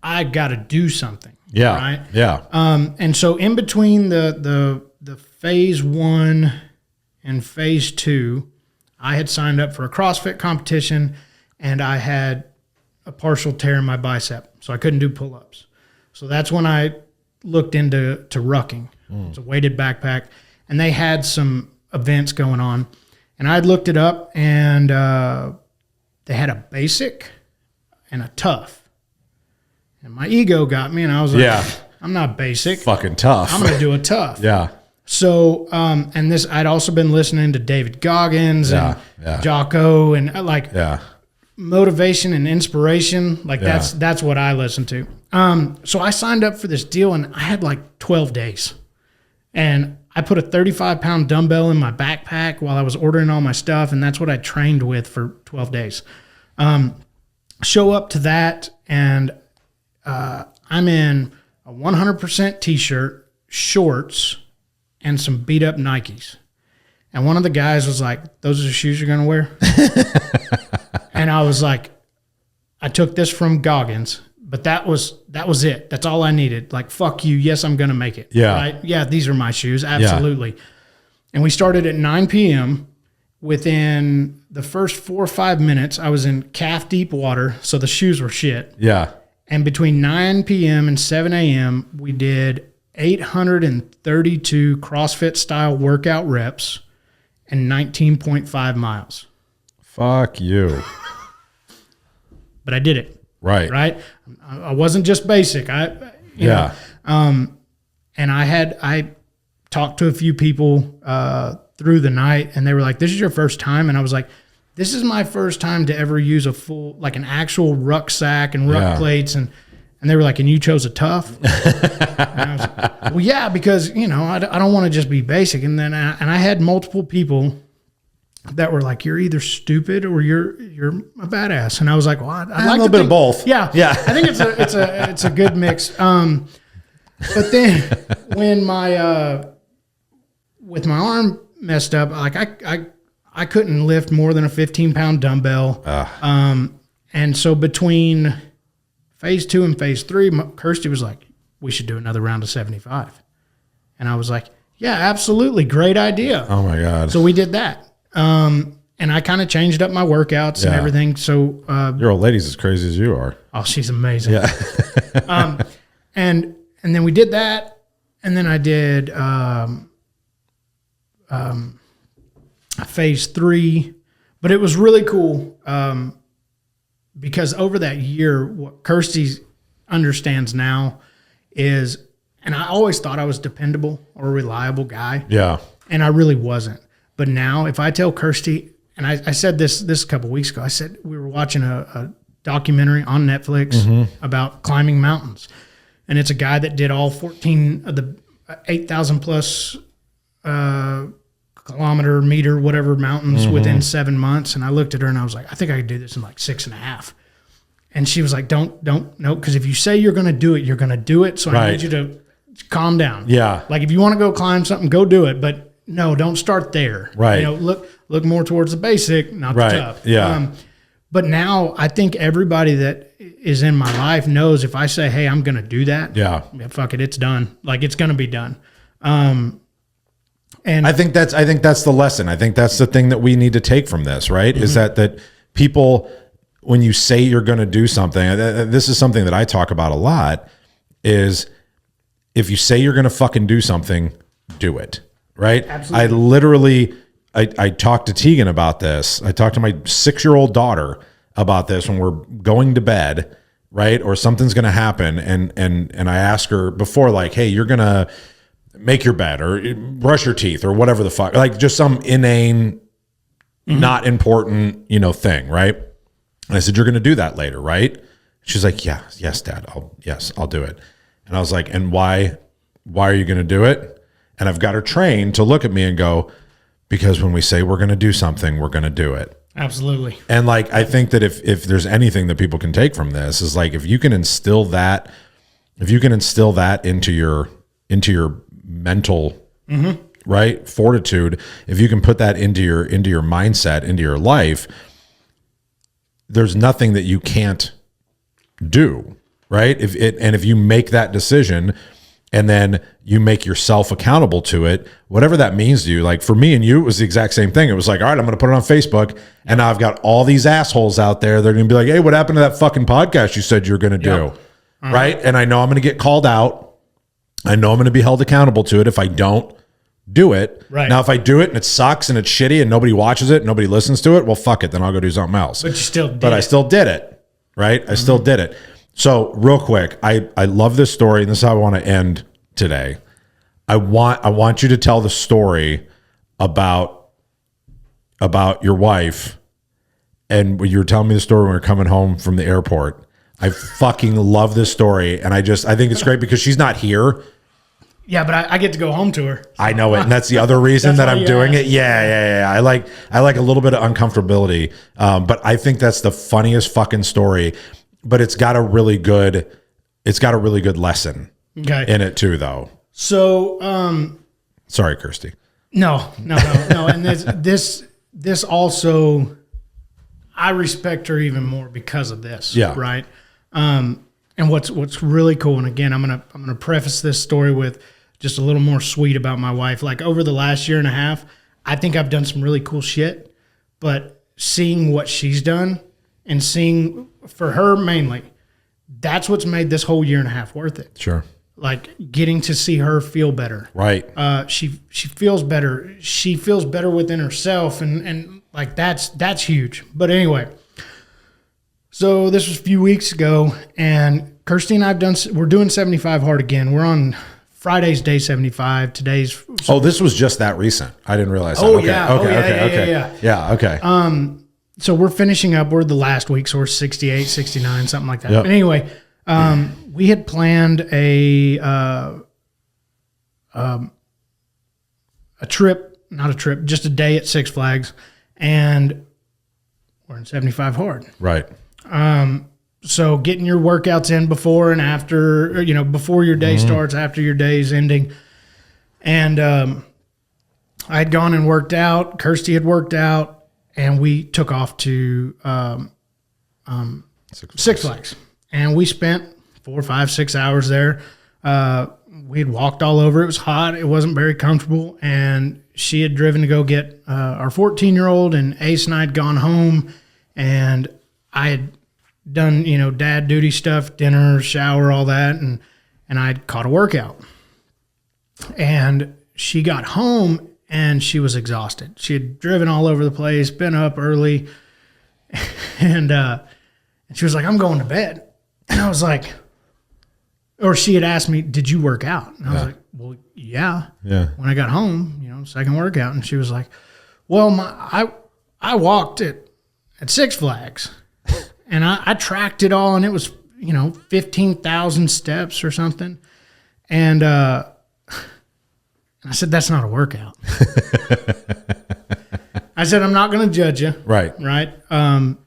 Speaker 2: I got to do something.
Speaker 1: Yeah.
Speaker 2: Right.
Speaker 1: Yeah.
Speaker 2: And so in between the phase 1 and phase 2, I had signed up for a CrossFit competition, and I had a partial tear in my bicep, so I couldn't do pull-ups. So that's when I looked into rucking. It's a weighted backpack. And they had some events going on. And I looked it up, and they had a basic and a tough. And my ego got me, and I was like, I'm not basic.
Speaker 1: Fucking tough.
Speaker 2: I'm going to do a tough.
Speaker 1: Yeah.
Speaker 2: So, and this, I'd also been listening to David Goggins and Jocko and motivation and inspiration. Like that's what I listen to. So I signed up for this deal, and I had like 12 days. And I put a 35-pound dumbbell in my backpack while I was ordering all my stuff, and that's what I trained with for 12 days. Show up to that, and I'm in a 100% t-shirt, shorts, and some beat-up Nikes. And one of the guys was like, "Those are the shoes you're going to wear?" And I was like, I took this from Goggins, but that was it. That's all I needed. Like, fuck you. Yes, I'm going to make it.
Speaker 1: Yeah.
Speaker 2: Right? Yeah, these are my shoes. Absolutely. Yeah. And we started at 9 p.m. Within the first 4 or 5 minutes, I was in calf deep water, so the shoes were shit.
Speaker 1: Yeah.
Speaker 2: And between 9 p.m. and 7 a.m., we did 832 CrossFit style workout reps and 19.5 miles.
Speaker 1: Fuck you.
Speaker 2: But I did it.
Speaker 1: Right.
Speaker 2: Right. I wasn't just basic. You know, and I talked to a few people through the night, and they were like, "This is your first time?" And I was like, "This is my first time to ever use a full, like an actual rucksack and ruck plates." And they were like, "And you chose a tough?" And I was like, "Well, yeah, because, you know, I don't want to just be basic." And then I had multiple people that were like, "You're either stupid or you're a badass." And I was like, "Well, I'd like
Speaker 1: a little bit of both."
Speaker 2: Yeah. I think it's a good mix. But then when with my arm messed up, like I couldn't lift more than a 15-pound dumbbell. And so between phase 2 and phase 3, Kirsty was like, "We should do another round of 75." And I was like, "Yeah, absolutely. Great idea."
Speaker 1: Oh my God.
Speaker 2: So we did that. And I kind of changed up my workouts and everything. So
Speaker 1: your old lady's as crazy as you are.
Speaker 2: Oh, she's amazing.
Speaker 1: Yeah.
Speaker 2: And then we did that, and then I did phase 3, but it was really cool because over that year, what Kirsty understands now is, and I always thought I was dependable or a reliable guy.
Speaker 1: Yeah.
Speaker 2: And I really wasn't. But now if I tell Kirsty, and I said this a couple of weeks ago, I said we were watching a documentary on Netflix about climbing mountains. And it's a guy that did all 14 of the 8,000 plus kilometer, meter, whatever mountains within 7 months. And I looked at her and I was like, "I think I could do this in like 6.5. And she was like, don't, no, because if you say you're going to do it, you're going to do it. So I need you to calm down.
Speaker 1: Yeah.
Speaker 2: Like if you want to go climb something, go do it. But no, don't start there.
Speaker 1: Right.
Speaker 2: You know, look more towards the basic, not the tough.
Speaker 1: Yeah.
Speaker 2: But now I think everybody that is in my life knows if I say, "Hey, I'm going to do that." Yeah, fuck it. It's done. Like it's going to be done. And
Speaker 1: I think that's the lesson. I think that's the thing that we need to take from this, right? Is that people, when you say you're going to do something, this is something that I talk about a lot, is if you say you're going to fucking do something, do it, right?
Speaker 2: Absolutely.
Speaker 1: I talked to Tegan about this. I talked to my 6-year-old daughter about this when we're going to bed, right? Or something's going to happen. And I ask her before, like, "Hey, you're going to make your bed or brush your teeth or whatever the fuck," like just some inane, not important, thing. Right. And I said, "You're going to do that later, right?" She's like, yes, Dad. I'll do it. And I was like, "And why are you going to do it?" And I've got her trained to look at me and go, "Because when we say we're going to do something, we're going to do it."
Speaker 2: Absolutely.
Speaker 1: And like, I think that if there's anything that people can take from this is like, if you can instill that into your mental, right, fortitude, if you can put that into your mindset, into your life, there's nothing that you can't do, right? If you make that decision and then you make yourself accountable to it, whatever that means to you. Like for me and you, it was the exact same thing. It was like, all right, I'm going to put it on Facebook, and now I've got all these assholes out there. They're going to be like, "Hey, what happened to that fucking podcast you said you're going to do?" Right? And I know I'm going to get called out. I know I'm going to be held accountable to it if I don't do it.
Speaker 2: Right.
Speaker 1: Now, if I do it and it sucks and it's shitty and nobody watches it, nobody listens to it, well, fuck it. Then I'll go do something else.
Speaker 2: But you still did.
Speaker 1: But I still did it. Right? I still did it. So real quick, I love this story, and this is how I want to end today. I want you to tell the story about your wife, and when you were telling me the story when we were coming home from the airport. I fucking love this story, and I think it's great because she's not here.
Speaker 2: Yeah, but I get to go home to her.
Speaker 1: I know it, and that's the other reason that I'm doing it. Yeah. I like a little bit of uncomfortability, but I think that's the funniest fucking story. But it's got a really good lesson in it too, though.
Speaker 2: So,
Speaker 1: sorry, Kirsty.
Speaker 2: No. And this also, I respect her even more because of this.
Speaker 1: Yeah.
Speaker 2: Right. And what's really cool, and again, I'm gonna preface this story with just a little more sweet about my wife. Like over the last year and a half, I think I've done some really cool shit, but seeing what she's done and seeing for her mainly, that's what's made this whole year and a half worth it.
Speaker 1: Sure.
Speaker 2: Like getting to see her feel better.
Speaker 1: Right.
Speaker 2: She feels better. She feels better within herself. And like, that's huge. But anyway, so this was a few weeks ago and Kirsty and we're doing 75 hard again. We're on Friday's day 75. Today's.
Speaker 1: This was just that recent. I didn't realize that.
Speaker 2: Oh,
Speaker 1: okay.
Speaker 2: yeah.
Speaker 1: Okay. Yeah. Okay.
Speaker 2: So we're finishing up. We're the last week. So we're 68, 69, something like that.
Speaker 1: Yep.
Speaker 2: But anyway, we had planned a just a day at Six Flags, and we're in 75 hard.
Speaker 1: Right.
Speaker 2: So getting your workouts in before and after, before your day starts, after your day is ending. And I had gone and worked out. Kirsty had worked out, and we took off to Six Flags. And we spent 4, 5, 6 hours there. We had walked all over. It was hot. It wasn't very comfortable. And she had driven to go get our 14-year-old, and Ace and I had gone home. And I had done, dad duty stuff, dinner, shower, all that. And I had caught a workout. And she got home, and she was exhausted. She had driven all over the place, been up early. And she was like, I'm going to bed. And I was like, or she had asked me, did you work out? And I was like, well, yeah. When I got home, second workout. And she was like, well, I walked at Six Flags and I tracked it all, and it was, 15,000 steps or something. And I said, that's not a workout. I said, I'm not going to judge you.
Speaker 1: Right.
Speaker 2: Right. I'm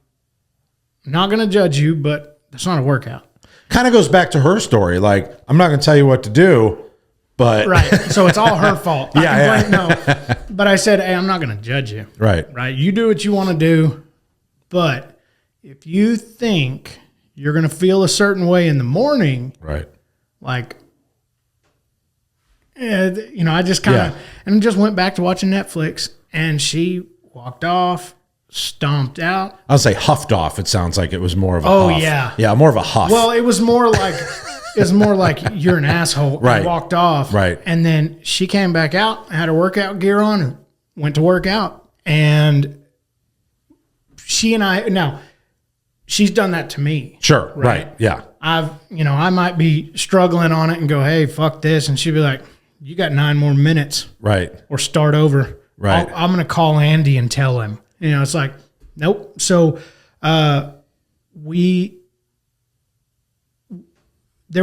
Speaker 2: not going to judge you, but that's not a workout.
Speaker 1: Kind of goes back to her story. Like, I'm not going to tell you what to do, but.
Speaker 2: Right. So it's all her fault.
Speaker 1: Yeah.
Speaker 2: No. But I said, hey, I'm not going to judge you.
Speaker 1: Right.
Speaker 2: Right. You do what you want to do. But if you think you're going to feel a certain way in the morning.
Speaker 1: Right.
Speaker 2: Like, I just kind of, and just went back to watching Netflix, and she walked off, stomped out.
Speaker 1: I'll say huffed off. It sounds like it was more of a
Speaker 2: huff.
Speaker 1: Yeah. Yeah, more of a huff.
Speaker 2: Well, it was more like you're an asshole.
Speaker 1: Right.
Speaker 2: And walked off.
Speaker 1: Right.
Speaker 2: And then she came back out, had her workout gear on, and went to work out. And she and I, now she's done that to me.
Speaker 1: Sure. Right. Yeah.
Speaker 2: I might be struggling on it and go, hey, fuck this. And she'd be like, you got 9 more minutes.
Speaker 1: Right.
Speaker 2: Or start over.
Speaker 1: Right.
Speaker 2: I'm going to call Andy and tell him. It's like, nope. So there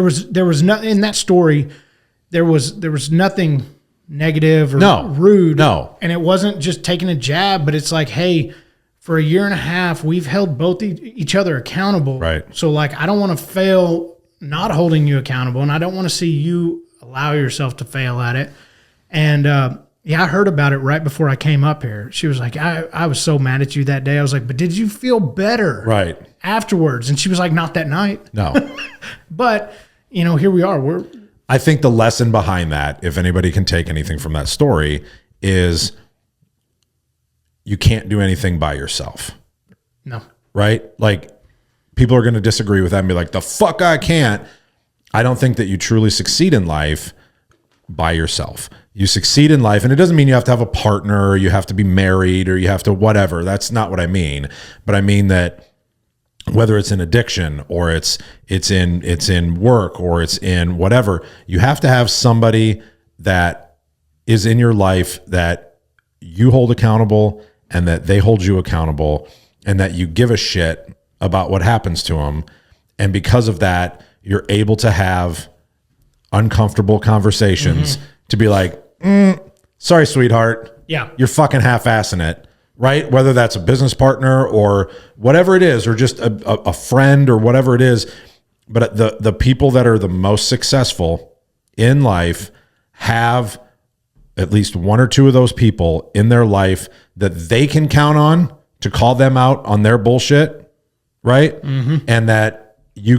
Speaker 2: was nothing in that story. There was nothing negative or rude.
Speaker 1: No.
Speaker 2: And it wasn't just taking a jab, but it's like, hey, for a year and a half, we've held both each other accountable.
Speaker 1: Right.
Speaker 2: So like, I don't want to fail not holding you accountable, and I don't want to see you allow yourself to fail at it. And I heard about it right before I came up here. She was like, I was so mad at you that day. I was like, but did you feel better afterwards? And she was like, not that night.
Speaker 1: No.
Speaker 2: But, here we are.
Speaker 1: I think the lesson behind that, if anybody can take anything from that story, is you can't do anything by yourself.
Speaker 2: No.
Speaker 1: Right? Like, people are going to disagree with that and be like, the fuck I can't. I don't think that you truly succeed in life by yourself. You succeed in life, and it doesn't mean you have to have a partner, or you have to be married, or you have to whatever. That's not what I mean. But I mean that whether it's in addiction, or it's in work, or it's in whatever, you have to have somebody that is in your life that you hold accountable, and that they hold you accountable, and that you give a shit about what happens to them. And because of that, you're able to have uncomfortable conversations to be like, sorry, sweetheart.
Speaker 2: Yeah.
Speaker 1: You're fucking half-assing it, right? Whether that's a business partner or whatever it is, or just a friend or whatever it is. But the people that are the most successful in life have at least one or two of those people in their life that they can count on to call them out on their bullshit, right? And that you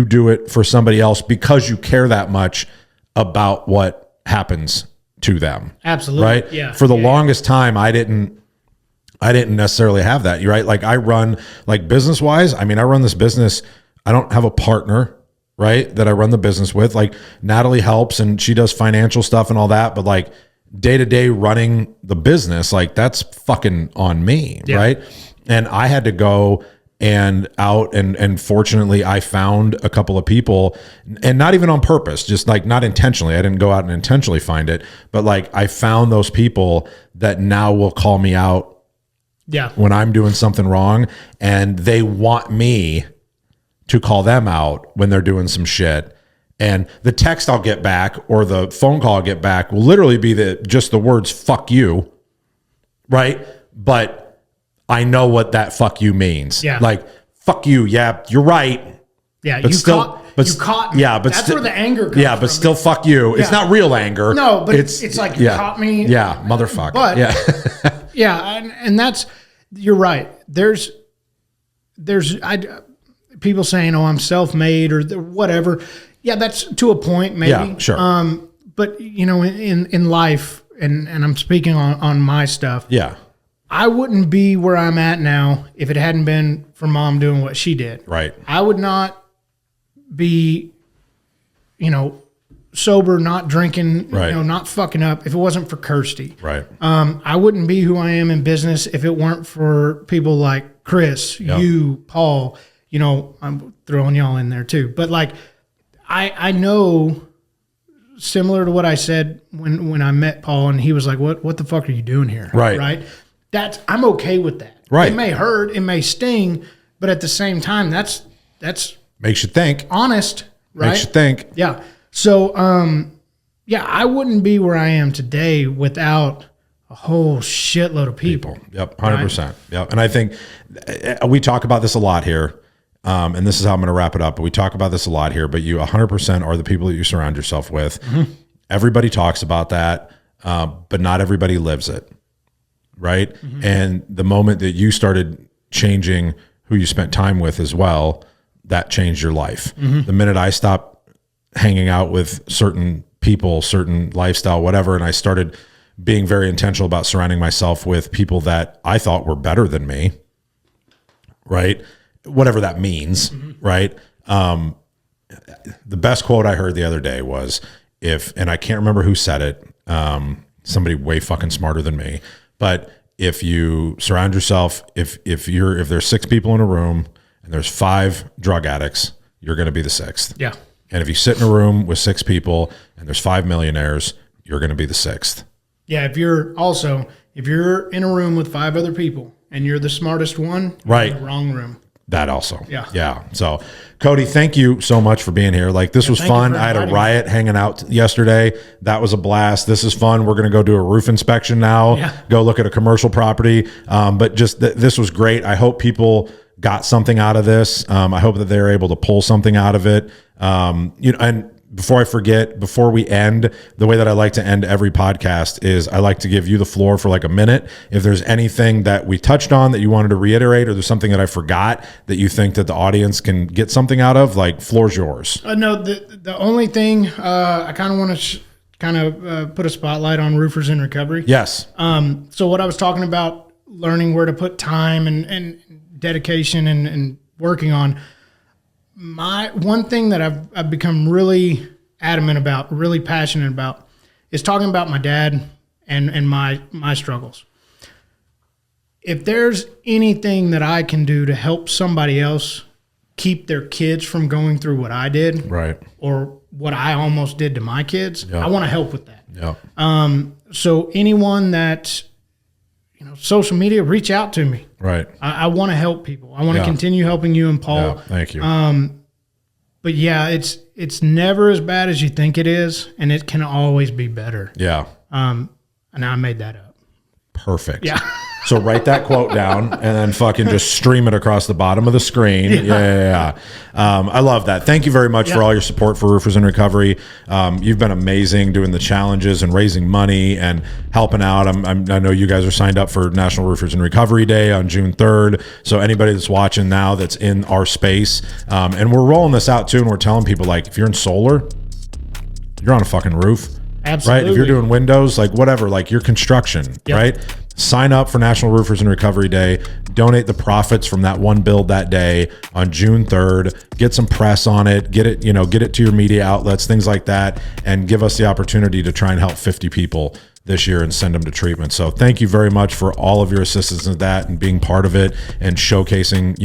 Speaker 1: do it for somebody else because you care that much about what happens to them.
Speaker 2: Absolutely.
Speaker 1: Right?
Speaker 2: Yeah.
Speaker 1: For the longest time, I didn't necessarily have that. You're right. Like I run, like business wise, I mean, I run this business. I don't have a partner, right, that I run the business with. Like Natalie helps and she does financial stuff and all that. But like day to day running the business, like that's fucking on me. Yeah. Right. And I had to go and fortunately I found a couple of people, and not even on purpose, just like not intentionally. I didn't go out and intentionally find it, but like I found those people that now will call me out when I'm doing something wrong, and they want me to call them out when they're doing some shit. And the text I'll get back or the phone call I'll get back will literally be just the words "fuck you," right? But I know what that "fuck you" means. Yeah. Like, fuck you. Yeah, you're right.
Speaker 2: Yeah, but you caught me.
Speaker 1: Yeah, but
Speaker 2: that's where the anger comes from.
Speaker 1: Yeah, but still fuck you. Yeah. It's not real anger.
Speaker 2: No, but it's like you caught me.
Speaker 1: Yeah, motherfucker.
Speaker 2: But and that's, you're right. There's people saying, "Oh, I'm self-made" or whatever. Yeah, that's to a point, maybe.
Speaker 1: Yeah, sure.
Speaker 2: But you know, in life, and I'm speaking on my stuff.
Speaker 1: Yeah.
Speaker 2: I wouldn't be where I'm at now if it hadn't been for Mom doing what she did.
Speaker 1: Right.
Speaker 2: I would not be, sober, not drinking, not fucking up if it wasn't for Kirsty.
Speaker 1: Right.
Speaker 2: I wouldn't be who I am in business if it weren't for people like Chris, you, Paul. I'm throwing y'all in there too. But like, I know, similar to what I said when I met Paul, and he was like, "What the fuck are you doing here?"
Speaker 1: Right.
Speaker 2: Right. I'm okay with that.
Speaker 1: Right.
Speaker 2: It may hurt, it may sting, but at the same time, that's
Speaker 1: makes you think.
Speaker 2: Honest, right?
Speaker 1: Makes you think.
Speaker 2: Yeah. So, I wouldn't be where I am today without a whole shitload of people.
Speaker 1: Yep, 100%. Right? Yep. And I think we talk about this a lot here, and this is how I'm going to wrap it up. But we talk about this a lot here. But you 100% are the people that you surround yourself with. Mm-hmm. Everybody talks about that, but not everybody lives it. Right. Mm-hmm. And the moment that you started changing who you spent time with as well, that changed your life. Mm-hmm. The minute I stopped hanging out with certain people, certain lifestyle, whatever, and I started being very intentional about surrounding myself with people that I thought were better than me, right? Whatever that means, right? The best quote I heard the other day was, and I can't remember who said it, somebody way fucking smarter than me, but if you surround yourself, if there's 6 people in a room and there's 5 drug addicts, you're going to be the 6th.
Speaker 2: Yeah.
Speaker 1: And if you sit in a room with 6 people and there's 5 millionaires, you're going to be the 6th.
Speaker 2: Yeah. If you're in a room with 5 other people and you're the smartest one, you're in the wrong room.
Speaker 1: That also.
Speaker 2: Yeah.
Speaker 1: Yeah. So Cody, thank you so much for being here. Like, this was fun. I had a riot hanging out yesterday. That was a blast. This is fun. We're going to go do a roof inspection now, go look at a commercial property. But just this was great. I hope people got something out of this. I hope that they're able to pull something out of it. And before I forget, before we end, the way that I like to end every podcast is I like to give you the floor for like a minute. If there's anything that we touched on that you wanted to reiterate, or there's something that I forgot that you think that the audience can get something out of, like, floor's yours.
Speaker 2: No, the only thing I kind of want to put a spotlight on roofers in recovery.
Speaker 1: Yes.
Speaker 2: So what I was talking about, learning where to put time and dedication and working on. One thing that I've become really adamant about, really passionate about, is talking about my dad and my struggles. If there's anything that I can do to help somebody else keep their kids from going through what I did,
Speaker 1: right, or
Speaker 2: what I almost did to my kids, I want to help with that.
Speaker 1: Yeah.
Speaker 2: So anyone that, social media, reach out to me.
Speaker 1: Right.
Speaker 2: I want to help people. I want to continue helping you and Paul.
Speaker 1: Yeah, thank you.
Speaker 2: But yeah, it's never as bad as you think it is, and it can always be better.
Speaker 1: Yeah.
Speaker 2: And I made that up.
Speaker 1: Perfect.
Speaker 2: Yeah.
Speaker 1: So write that quote down and then fucking just stream it across the bottom of the screen. Yeah. I love that. Thank you very much for all your support for Roofers in Recovery. You've been amazing doing the challenges and raising money and helping out. I know you guys are signed up for National Roofers in Recovery Day on June 3rd. So anybody that's watching now that's in our space, and we're rolling this out too, and we're telling people, like, if you're in solar, you're on a fucking roof.
Speaker 2: Absolutely.
Speaker 1: Right? If you're doing windows, like whatever, like your construction, right? Sign up for National Roofers in Recovery Day. Donate the profits from that one build that day on June 3rd. Get some press on it. Get it to your media outlets, things like that, and give us the opportunity to try and help 50 people this year and send them to treatment. So thank you very much for all of your assistance in that and being part of it and showcasing,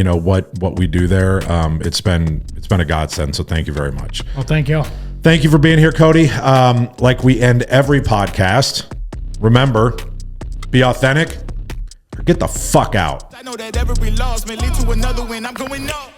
Speaker 1: what we do there. It's been a godsend. So thank you very much.
Speaker 2: Well, thank you.
Speaker 1: Thank you for being here, Cody. Like we end every podcast, remember, be authentic or get the fuck out.
Speaker 3: I know that every loss may lead to another win. I'm going up.